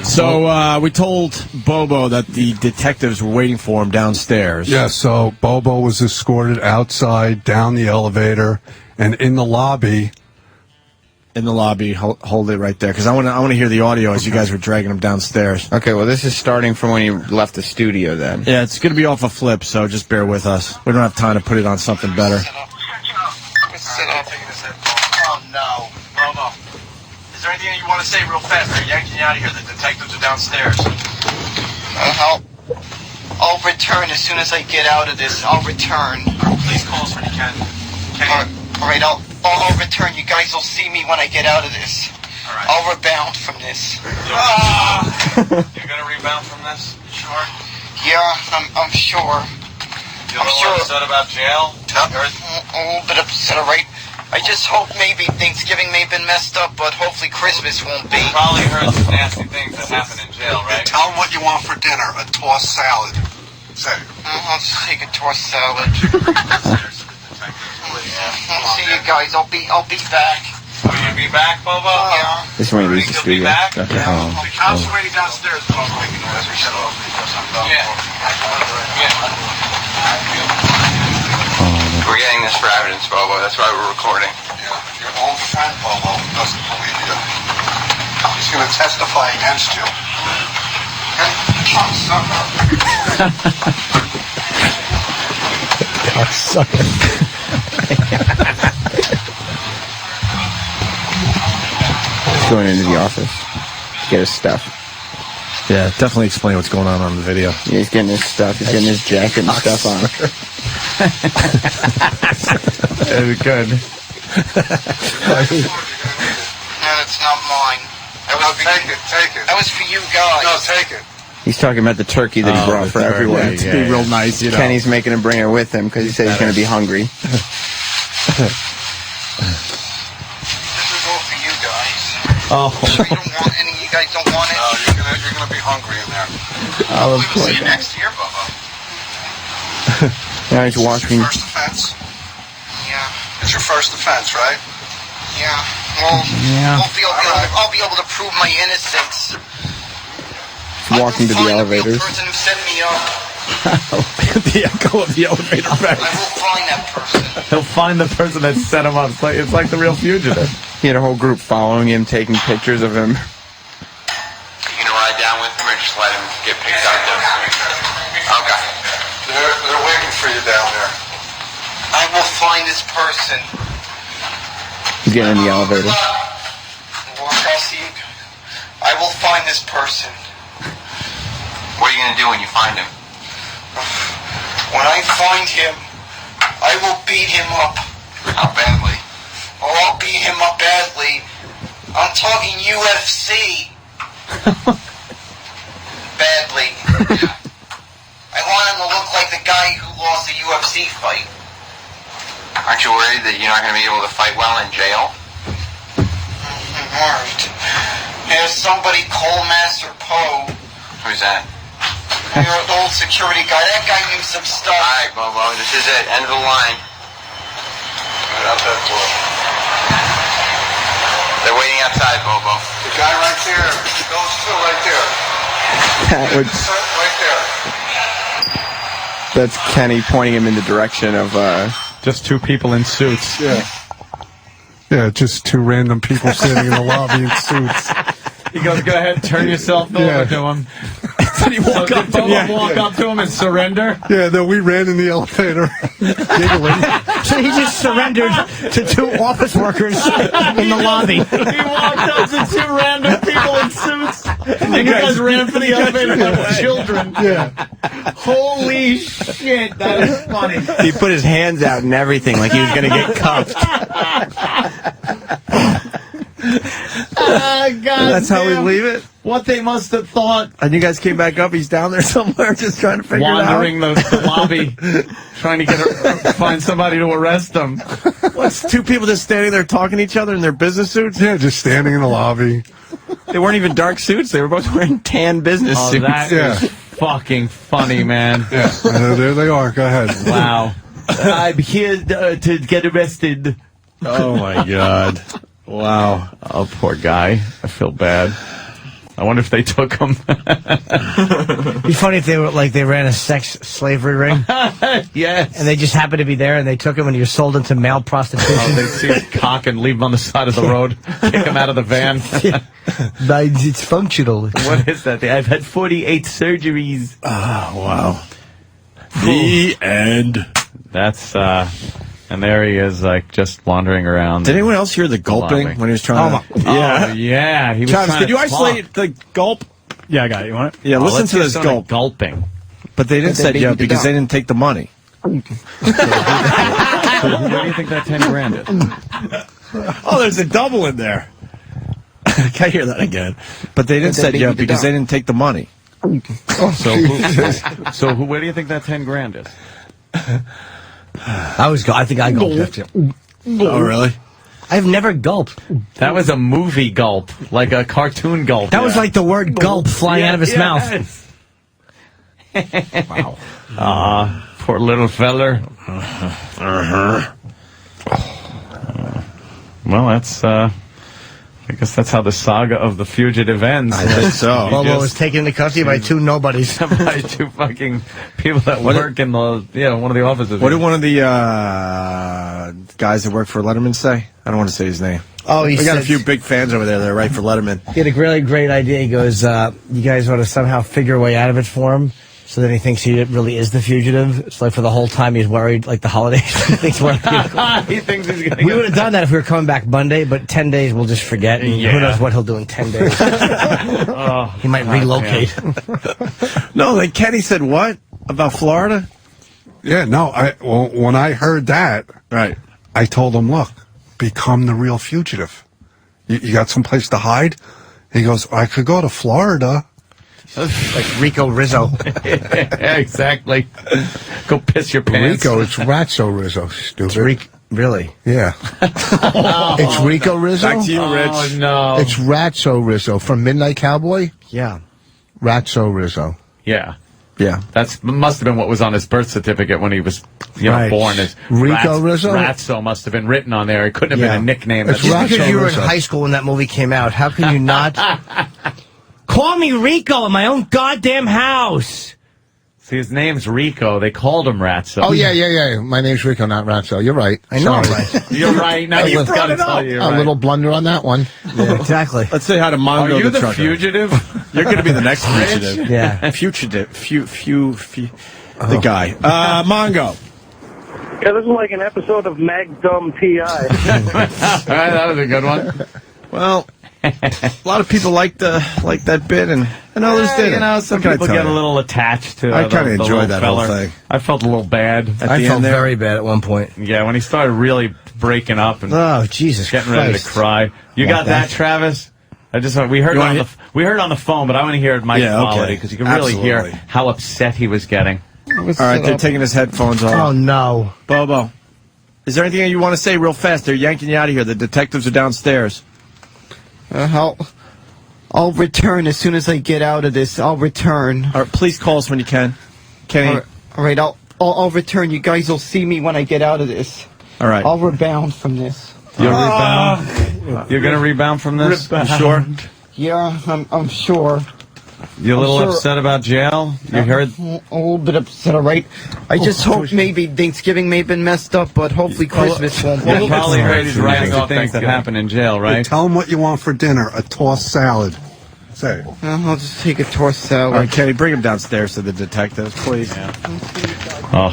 So we told Bobo that the detectives were waiting for him downstairs. Yeah, so Bobo was escorted outside, down the elevator, and in the lobby. In the lobby, hold it right there, because I want to hear the audio as you guys were dragging him downstairs. Okay, well, this is starting from when he left the studio then. Yeah, it's going to be off a flip, so just bear with us. We don't have time to put it on something better. Oh, no. Bobo, is there anything you want to say real fast? They're yanking you out of here. The detectives are downstairs. I'll return as soon as I get out of this. I'll return. Please call us when you can. All right, I'll return. You guys will see me when I get out of this. All right. I'll rebound from this. You're going to rebound from this? You sure? Yeah, I'm sure. You're a little upset about jail? A little bit upset, all right? I just hope maybe Thanksgiving may have been messed up, but hopefully Christmas won't be. You probably heard some nasty things that happen in jail, right? Tell them what you want for dinner. A tossed salad. Say it. I'll just take a tossed salad. I'll see you guys. I'll be back. Will you be back, Bobo? Yeah. This is when he leaves the studio. The cops are waiting downstairs, Bobo. We're getting this for evidence, Bobo. That's why we're recording. Your old friend, Bobo, doesn't believe you. He's going to testify against you. He's going into the office to get his stuff. Yeah, definitely explain what's going on the video. Yeah, he's getting his stuff. He's getting his jacket and stuff on. Very good. No, it's not mine. Take it. That was for you guys. No, take it. He's talking about the turkey that he brought for everyone. To be real nice, you know. Kenny's making him bring it with him because he said he's going to be hungry. This is all for you guys. Oh. You don't want any. You guys don't want it. No, you're gonna be hungry in there. I'll We will see you next year, Bubba. Now he's walking. First offense. Yeah. It's your first offense, right? Yeah. Well, Yeah. I'll be able to prove my innocence. He's walking to the elevators. The person who set me up. The echo of the elevator back. I will find that person. He'll find the person that set him up. It's like the real fugitive. He had a whole group following him, taking pictures of him. You gonna ride down with him or just let him get picked up there? Okay. They're waiting for you down there. I will find this person. He's getting in the elevator. I'll see you. I will find this person. What are you gonna do when you find him? When I find him, I will beat him up. How badly? Oh, I'll beat him up badly. I'm talking UFC. Badly. I want him to look like the guy who lost the UFC fight. Aren't you worried that you're not going to be able to fight well in jail? I'm worried. There's somebody call Master Poe. Who's that? You're an old security guy. That guy knew some stuff. All right, Bobo. This is it. End of the line. Right out that door. They're waiting outside, Bobo. The guy right there. Those two right there. That would, Right there. that's Kenny pointing him in the direction of. Just two people in suits. Yeah, just two random people standing in the lobby in suits. He goes, go ahead, turn yourself over to him. Did he walk up to him? Walk up to him and surrender? Yeah, no, we ran in the elevator. Giggling. So he just surrendered to two office workers in the lobby. He walked up to two random people in suits. And you guys ran for the elevator with children. Yeah. Holy shit, that is funny. He put his hands out and everything, like he was going to get cuffed. God That's how we damn. leave it. What they must have thought. And you guys came back up. He's down there somewhere, just trying to figure Wandering it out. the lobby, trying to find somebody to arrest him. What's two people just standing there talking to each other in their business suits? Yeah, just standing in the lobby. They weren't even dark suits. They were both wearing tan business Oh, suits. that is fucking funny, man. Yeah, there they are. Go ahead. Wow. I'm here to get arrested. Oh my God! Wow. Oh, poor guy. I feel bad. I wonder if they took him. It'd be funny if they were like they ran a sex slavery ring. Yes. And they just happened to be there and they took him and he was sold into male prostitution. Oh, they see his cock and leave him on the side of the road, kick him out of the van. But it's functional. What is that? I've had 48 surgeries. Oh wow. The end. That's and there he is, like just wandering around. Did anyone else hear the gulping lobby. when he was trying to? Yeah, yeah. He was Travis, trying could to you talk. isolate the gulp? Yeah, I got it. You want it? Yeah, listen let's to get this some gulp. Gulping. But they didn't But they set you beat up the because dog. they didn't take the money. So where do you think that 10 grand is? Oh, there's a double in there. Can't hear that again. But they didn't But they set you beat up the because dog. they didn't take the money. Where do you think that 10 grand is? I think I gulped. Oh, really? I've never gulped. That was a movie gulp, like a cartoon gulp. That was like the word gulp flying out of his mouth. Wow. Poor little feller. Well, that's, I guess that's how the saga of the fugitive ends. I think so. Bobo was taken into custody by two nobodies. By two fucking people that work in the, one of the offices. What did one of the guys that work for Letterman say? I don't want to say his name. Oh, he We got a said- few big fans over there that write for Letterman. He had a really great idea. He goes, you guys ought to somehow figure a way out of it for him. So then he thinks he really is the fugitive. It's like for the whole time he's worried, like the holidays. he thinks we're He thinks he's going to We would have done that if we were coming back Monday, but 10 days we'll just forget. And Yeah. who knows what he'll do in 10 days. He might relocate. No, like Kenny said what? About Florida? Yeah, no. When I heard that, right, I told him, look, become the real fugitive. You got someplace to hide? He goes, I could go to Florida. Like Rico Rizzo. Yeah, exactly. Go piss your pants. Rico, it's Ratso Rizzo, stupid. Really? Yeah. It's Rico Rizzo? Back to you, Rich. Oh, no. It's Ratso Rizzo from Midnight Cowboy? Yeah. Ratso Rizzo. Yeah. Yeah. That's must have been what was on his birth certificate when he was Right. born. As Rico Rizzo? Ratso must have been written on there. It couldn't have Yeah. been a nickname. It's Just That's- because you were in Rizzo. high school when that movie came out, how can you not call me Rico in my own goddamn house? See, his name's Rico. They called him Ratso. Oh, yeah. My name's Rico, not Ratso. You're right. I know, Sorry. right? You're right. Now you've got to tell you. A little blunder on that one. Yeah, exactly. Let's say hi to Are Mongo you the trucker. fugitive? You're going to be the next fugitive. Yeah. Fugitive. The guy. Mongo. Yeah, this is like an episode of Magnum P.I. All right, that was a good one. Well, a lot of people liked that bit, and others didn't. You know, some What can I people tell get a you? little attached to. I the kinda enjoyed little that whole feller. thing. I felt a little bad. I the felt end there? very bad at one point. Yeah, when he started really breaking up and Oh, Jesus getting Christ. ready to cry. You got that, Travis? We heard You it on wanna we heard it on the phone, but I want to hear it mic Yeah, okay. quality because you can really hear Absolutely. how upset he was getting. All right, they're taking his headphones off. Oh, no. Bobo, is there anything you want to say real fast? They're yanking you out of here. The detectives are downstairs. I'll return as soon as I get out of this. I'll return. All right, please call us when you can. Kenny. All right. I'll return. You guys will see me when I get out of this. All right. I'll rebound from this. You'll rebound? You're going to rebound from this? You sure? Yeah, I'm sure. You a little I'm sure. upset about jail? You heard? A little bit upset, all right? I just hope maybe Thanksgiving may have been messed up, but hopefully Christmas won't be. You probably heard he's writing Right. off things that happen in jail, Hey, right? tell him what you want for dinner. A tossed salad. Say it. I'll just take a tossed All right, salad. Kenny, bring him downstairs to the detectives, please. Oh,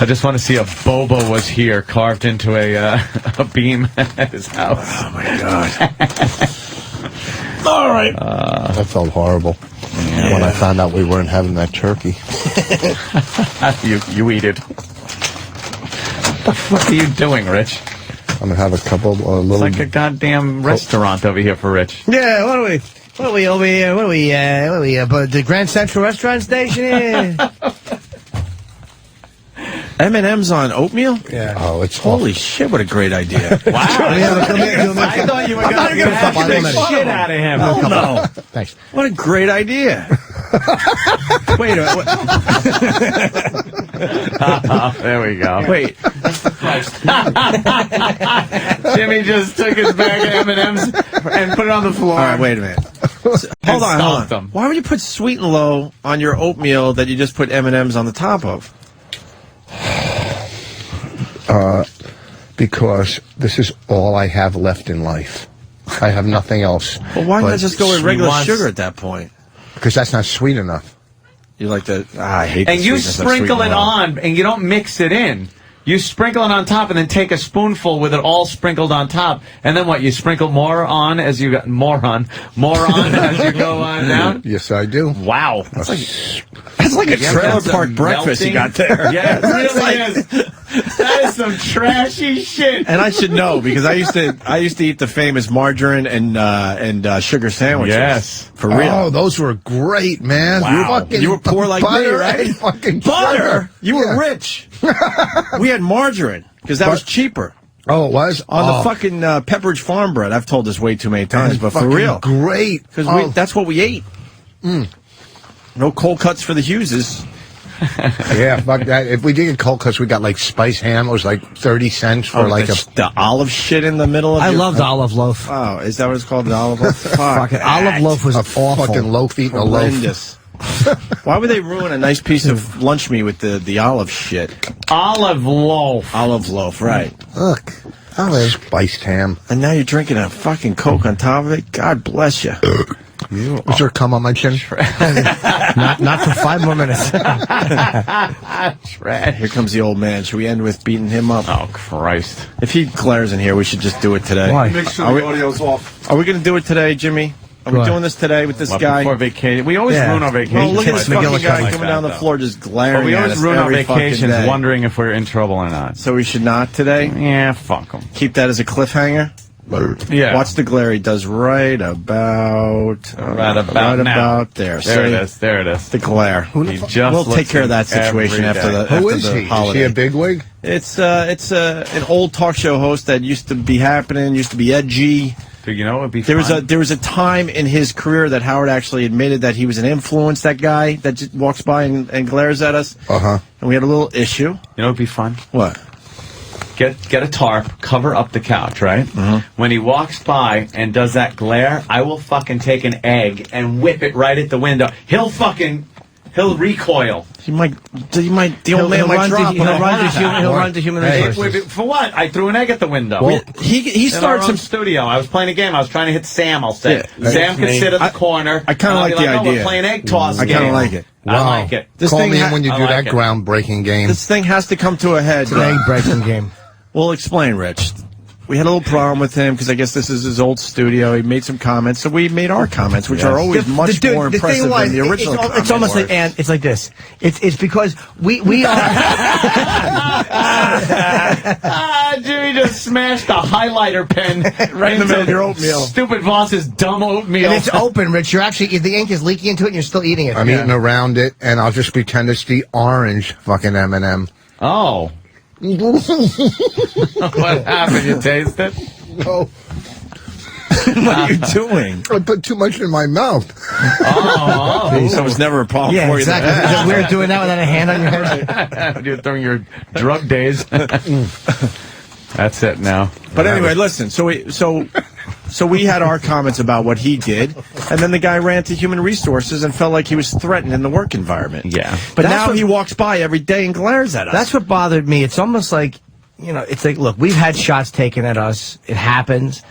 I just want to see if Bobo was here, carved into a beam at his house. Oh, my God. All right. I felt horrible when I found out we weren't having that turkey. You eat it. What the fuck are you doing, Rich? I'm going to have a couple It's little... like a goddamn restaurant over here for Rich. Yeah, what are we over here? What are we, the Grand Central Restaurant Station here? M&M's on oatmeal? Yeah. Oh, it's Holy shit, what a great idea. Wow. I thought you were going to have to make shit out of him. Oh, no. Thanks. What a great idea. Wait a minute. There we go. Wait. Jimmy just took his bag of M&M's and put it on the floor. All right, wait a minute. Hold on. stomped them. Why would you put Sweet and Low on your oatmeal that you just put M&M's on the top of? Because this is all I have left in life. I have nothing else. Well, why not But just go with she regular wants- sugar at that point? Because that's not sweet enough. You like the... I hate the And you sweetness of sprinkle Sweet it and Low. on, and you don't mix it in. You sprinkle it on top, and then take a spoonful with it all sprinkled on top. And then what? You sprinkle more on as you as you go on down. Yes, I do. Wow, That's like a trailer park breakfast you got there. Yeah, it really is. That is some trashy shit. And I should know because I used to eat the famous margarine and sugar sandwiches. Yes. For real. Oh, those were great, man. Wow. You were poor like me, butter right? and fucking Butter? sugar. You were rich. We had margarine because that was cheaper. Oh, it was? On the fucking Pepperidge Farm bread. I've told this way too many times, but for fucking real. great. Because that's what we ate. No cold cuts for the Hugheses. Yeah, fuck that. If we did get cold cuts, we got like spice ham. It was like 30 cents for like the olive shit in the middle of I your- loved olive loaf. Oh, is that what it's called? The olive loaf? Fucking olive loaf was awful. fucking loaf eating a loaf. Horrendous. Why would they ruin a nice piece of lunch meat with the olive shit? Olive loaf. Olive loaf, right. Look. Spiced ham. And now you're drinking a fucking Coke on top of it? God bless you. Was there cum on my chin? not for 5 more minutes. Shred. Here comes the old man. Should we end with beating him up? Oh, Christ. If he glares in here, we should just do it today. Why? Make sure Are the we- audio's off. Are we going to do it today, Jimmy? Are we doing this today with this guy? Before vacation. We always Yeah. ruin our vacations. Well, look at this by fucking doing guy like coming that, down the though. floor just glaring But we at always us ruin our every fucking vacations day. wondering if we're in trouble or not. So we should not today? Yeah, fuck them. Keep that as a cliffhanger? Yeah. Watch the glare. He does right about there. There See? it is. There it is. The glare. He just We'll take looks care of that every situation after day. the Who after is the he? holiday. Is he a bigwig? It's an old talk show host that used to be happening, used to be edgy. So, you know, it'd be There fun. was a time in his career that Howard actually admitted that he was an influence, that guy that just walks by and glares at us. Uh-huh. And we had a little issue. You know, it'd be fun. What? Get a tarp, cover up the couch, right? When he walks by and does that glare, I will fucking take an egg and whip it right at the window. He'll recoil. The old man might drop. He'll run to human resources. For what? I threw an egg at the window. Well, he starts in our own some studio. I was playing a game. I was trying to hit Sam, I'll say. Yeah. Sam could sit at the corner. I kinda and I'll like be the "Oh, idea. we're playing egg toss I game." kinda like it. I like it. This Call thing me ha- in when you I do like that it. groundbreaking game. This thing has to come to a head. It's an egg breaking game. We'll explain, Rich. We had a little problem with him because I guess this is his old studio. He made some comments, so we made our comments, which are always much more impressive than the original comments. It's almost like, and it's like this. It's because we are. Jimmy just smashed a highlighter pen right in the middle of your oatmeal. Stupid Voss's dumb oatmeal. And it's open, Rich. You're actually, the ink is leaking into it and you're still eating it. I'm eating around it, and I'll just pretend it's the orange fucking M&M. Oh. What happened? You taste it? No. What are you doing? I put too much in my mouth. Oh. So it was never a problem Yeah, for you. exactly. then. Is it weird doing that without a hand on your head? You're during your drug days. That's it now. But anyway, listen. So we had our comments about what he did, and then the guy ran to human resources and felt like he was threatened in the work environment. Yeah. But That's now what- he walks by every day and glares at us. That's what bothered me. It's almost like, it's like, look, we've had shots taken at us. It happens.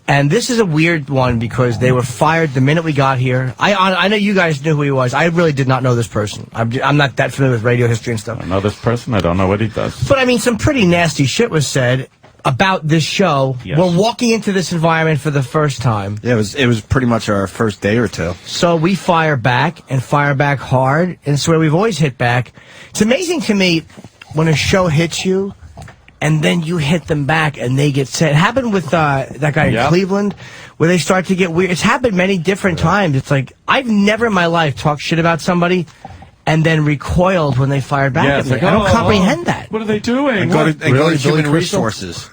And this is a weird one because they were fired the minute we got here. I know you guys knew who he was. I really did not know this person. I'm not that familiar with radio history and stuff. I know this person. I don't know what he does. But I mean, some pretty nasty shit was said about this show. Yes. We're walking into this environment for the first time. Yeah, it was pretty much our first day or two. So we fire back and fire back hard, and it's where we've always hit back. It's amazing to me when a show hits you, and then you hit them back, and they get set. It happened with that guy in Cleveland, where they start to get weird. It's happened many different times. It's like, I've never in my life talked shit about somebody and then recoiled when they fired back at me. like, I don't comprehend that. What are they doing? And go to Really, human Billy Crystal? resources.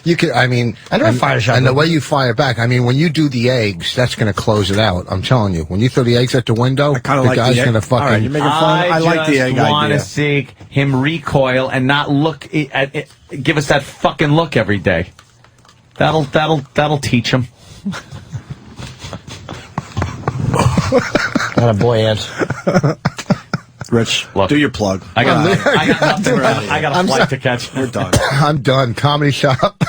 You can, I mean, I never fired a shot. and the way you fire back, I mean, when you do the eggs, that's going to close it out. I'm telling you, when you throw the eggs at the window, the kinda like guy's the egg. going to fucking. All right, you're making fun. I like the egg I want idea. to see him recoil and not look at it. Give us that fucking look every day. That'll teach him. Not a boy, Ant. Rich, Look. do your plug. I got nothing. I got a I'm flight sorry. to catch. We're done. I'm done. Comedy shop.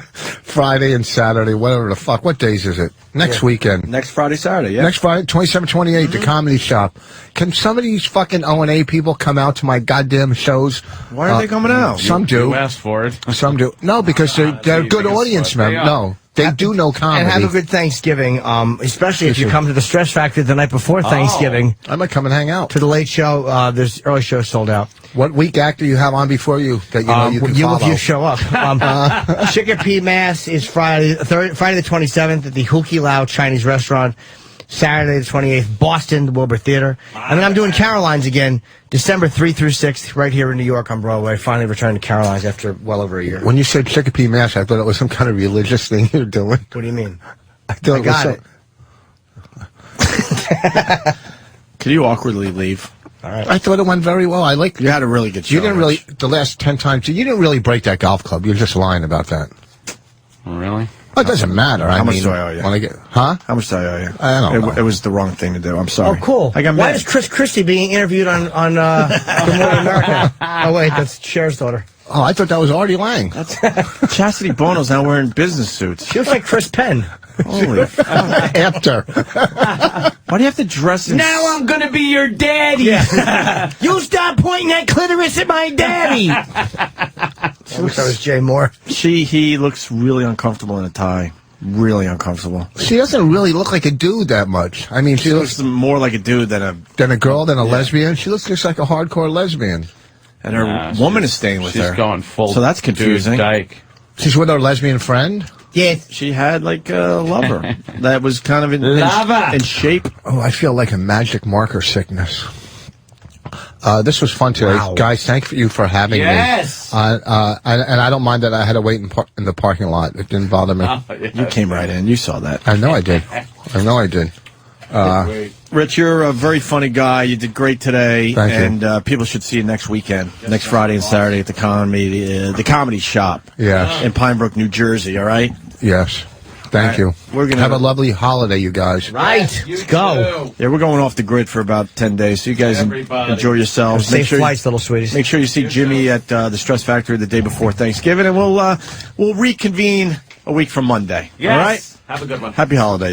Friday and Saturday, whatever the fuck. What days is it? Next weekend. Next Friday, Saturday, yeah. Next Friday, 27, 28, the Comedy Shop. Can some of these fucking O&A people come out to my goddamn shows? Why aren't they coming out? Some do. You asked for it. Some do. No, because they're you good think it's audience smart. members. They are. No, they do know comedy. And have a good Thanksgiving, especially if you come to the Stress Factory the night before Thanksgiving. I might come and hang out. To the late show, there's early show sold out. What week actor you have on before you that you know you can follow? If you show up. Chicopee Mass is Friday the 27th at the Huki Lao Chinese Restaurant. Saturday the 28th, Boston, the Wilbur Theater. And then I'm doing Caroline's again, December 3 through 6th, right here in New York on Broadway. Finally returned to Caroline's after well over a year. When you said Chicopee Mass, I thought it was some kind of religious thing you're doing. What do you mean? I thought I got it. Can you awkwardly leave? All right. I thought it went very well. I like. You had a really good show. You didn't really. Rich. The last 10 times, you didn't really break that golf club. You're just lying about that. Really? Oh, it doesn't matter. How I much mean, do I owe you? when I get, huh? How much do I owe you? I don't know. It was the wrong thing to do. I'm sorry. Oh, cool. I got Why mad. is Chris Christie being interviewed on Good Morning America? Oh, wait, that's Cher's daughter. Oh, I thought that was Artie Lang. Chastity Bono's now wearing business suits. She looks like Chris Penn. Holy fuck. After. Why do you have to dress in... Now I'm gonna be your daddy. You stop pointing that clitoris at my daddy. I wish I was Jay Moore. He looks really uncomfortable in a tie. Really uncomfortable. She doesn't really look like a dude that much. I mean, She looks more like a dude than a girl, than a lesbian. She looks just like a hardcore lesbian. And her woman is staying with her. She's going full. So that's confusing. Dude Dyke. She's with her lesbian friend? Yeah. She had like a lover that was kind of in shape. Oh, I feel like a magic marker sickness. This was fun today. Wow. Guys, thank you for having me. Yes. And I don't mind that I had to wait in the parking lot. It didn't bother me. You came right in. You saw that. I know I did. I did. Rich, you're a very funny guy. You did great today. Thank you. And people should see you next weekend, next Friday and Saturday at the Comedy Shop. Yes. In Pine Brook, New Jersey, all right? Yes. Thank you. We're gonna have a lovely holiday, you guys. Right. Let's go. Yeah, we're going off the grid for about 10 days, so you guys enjoy yourselves. Safe flights, little sweeties. Make sure you see Jimmy at the Stress Factory the day before Thanksgiving, and we'll reconvene a week from Monday. Yes. All right? Have a good one. Happy holidays.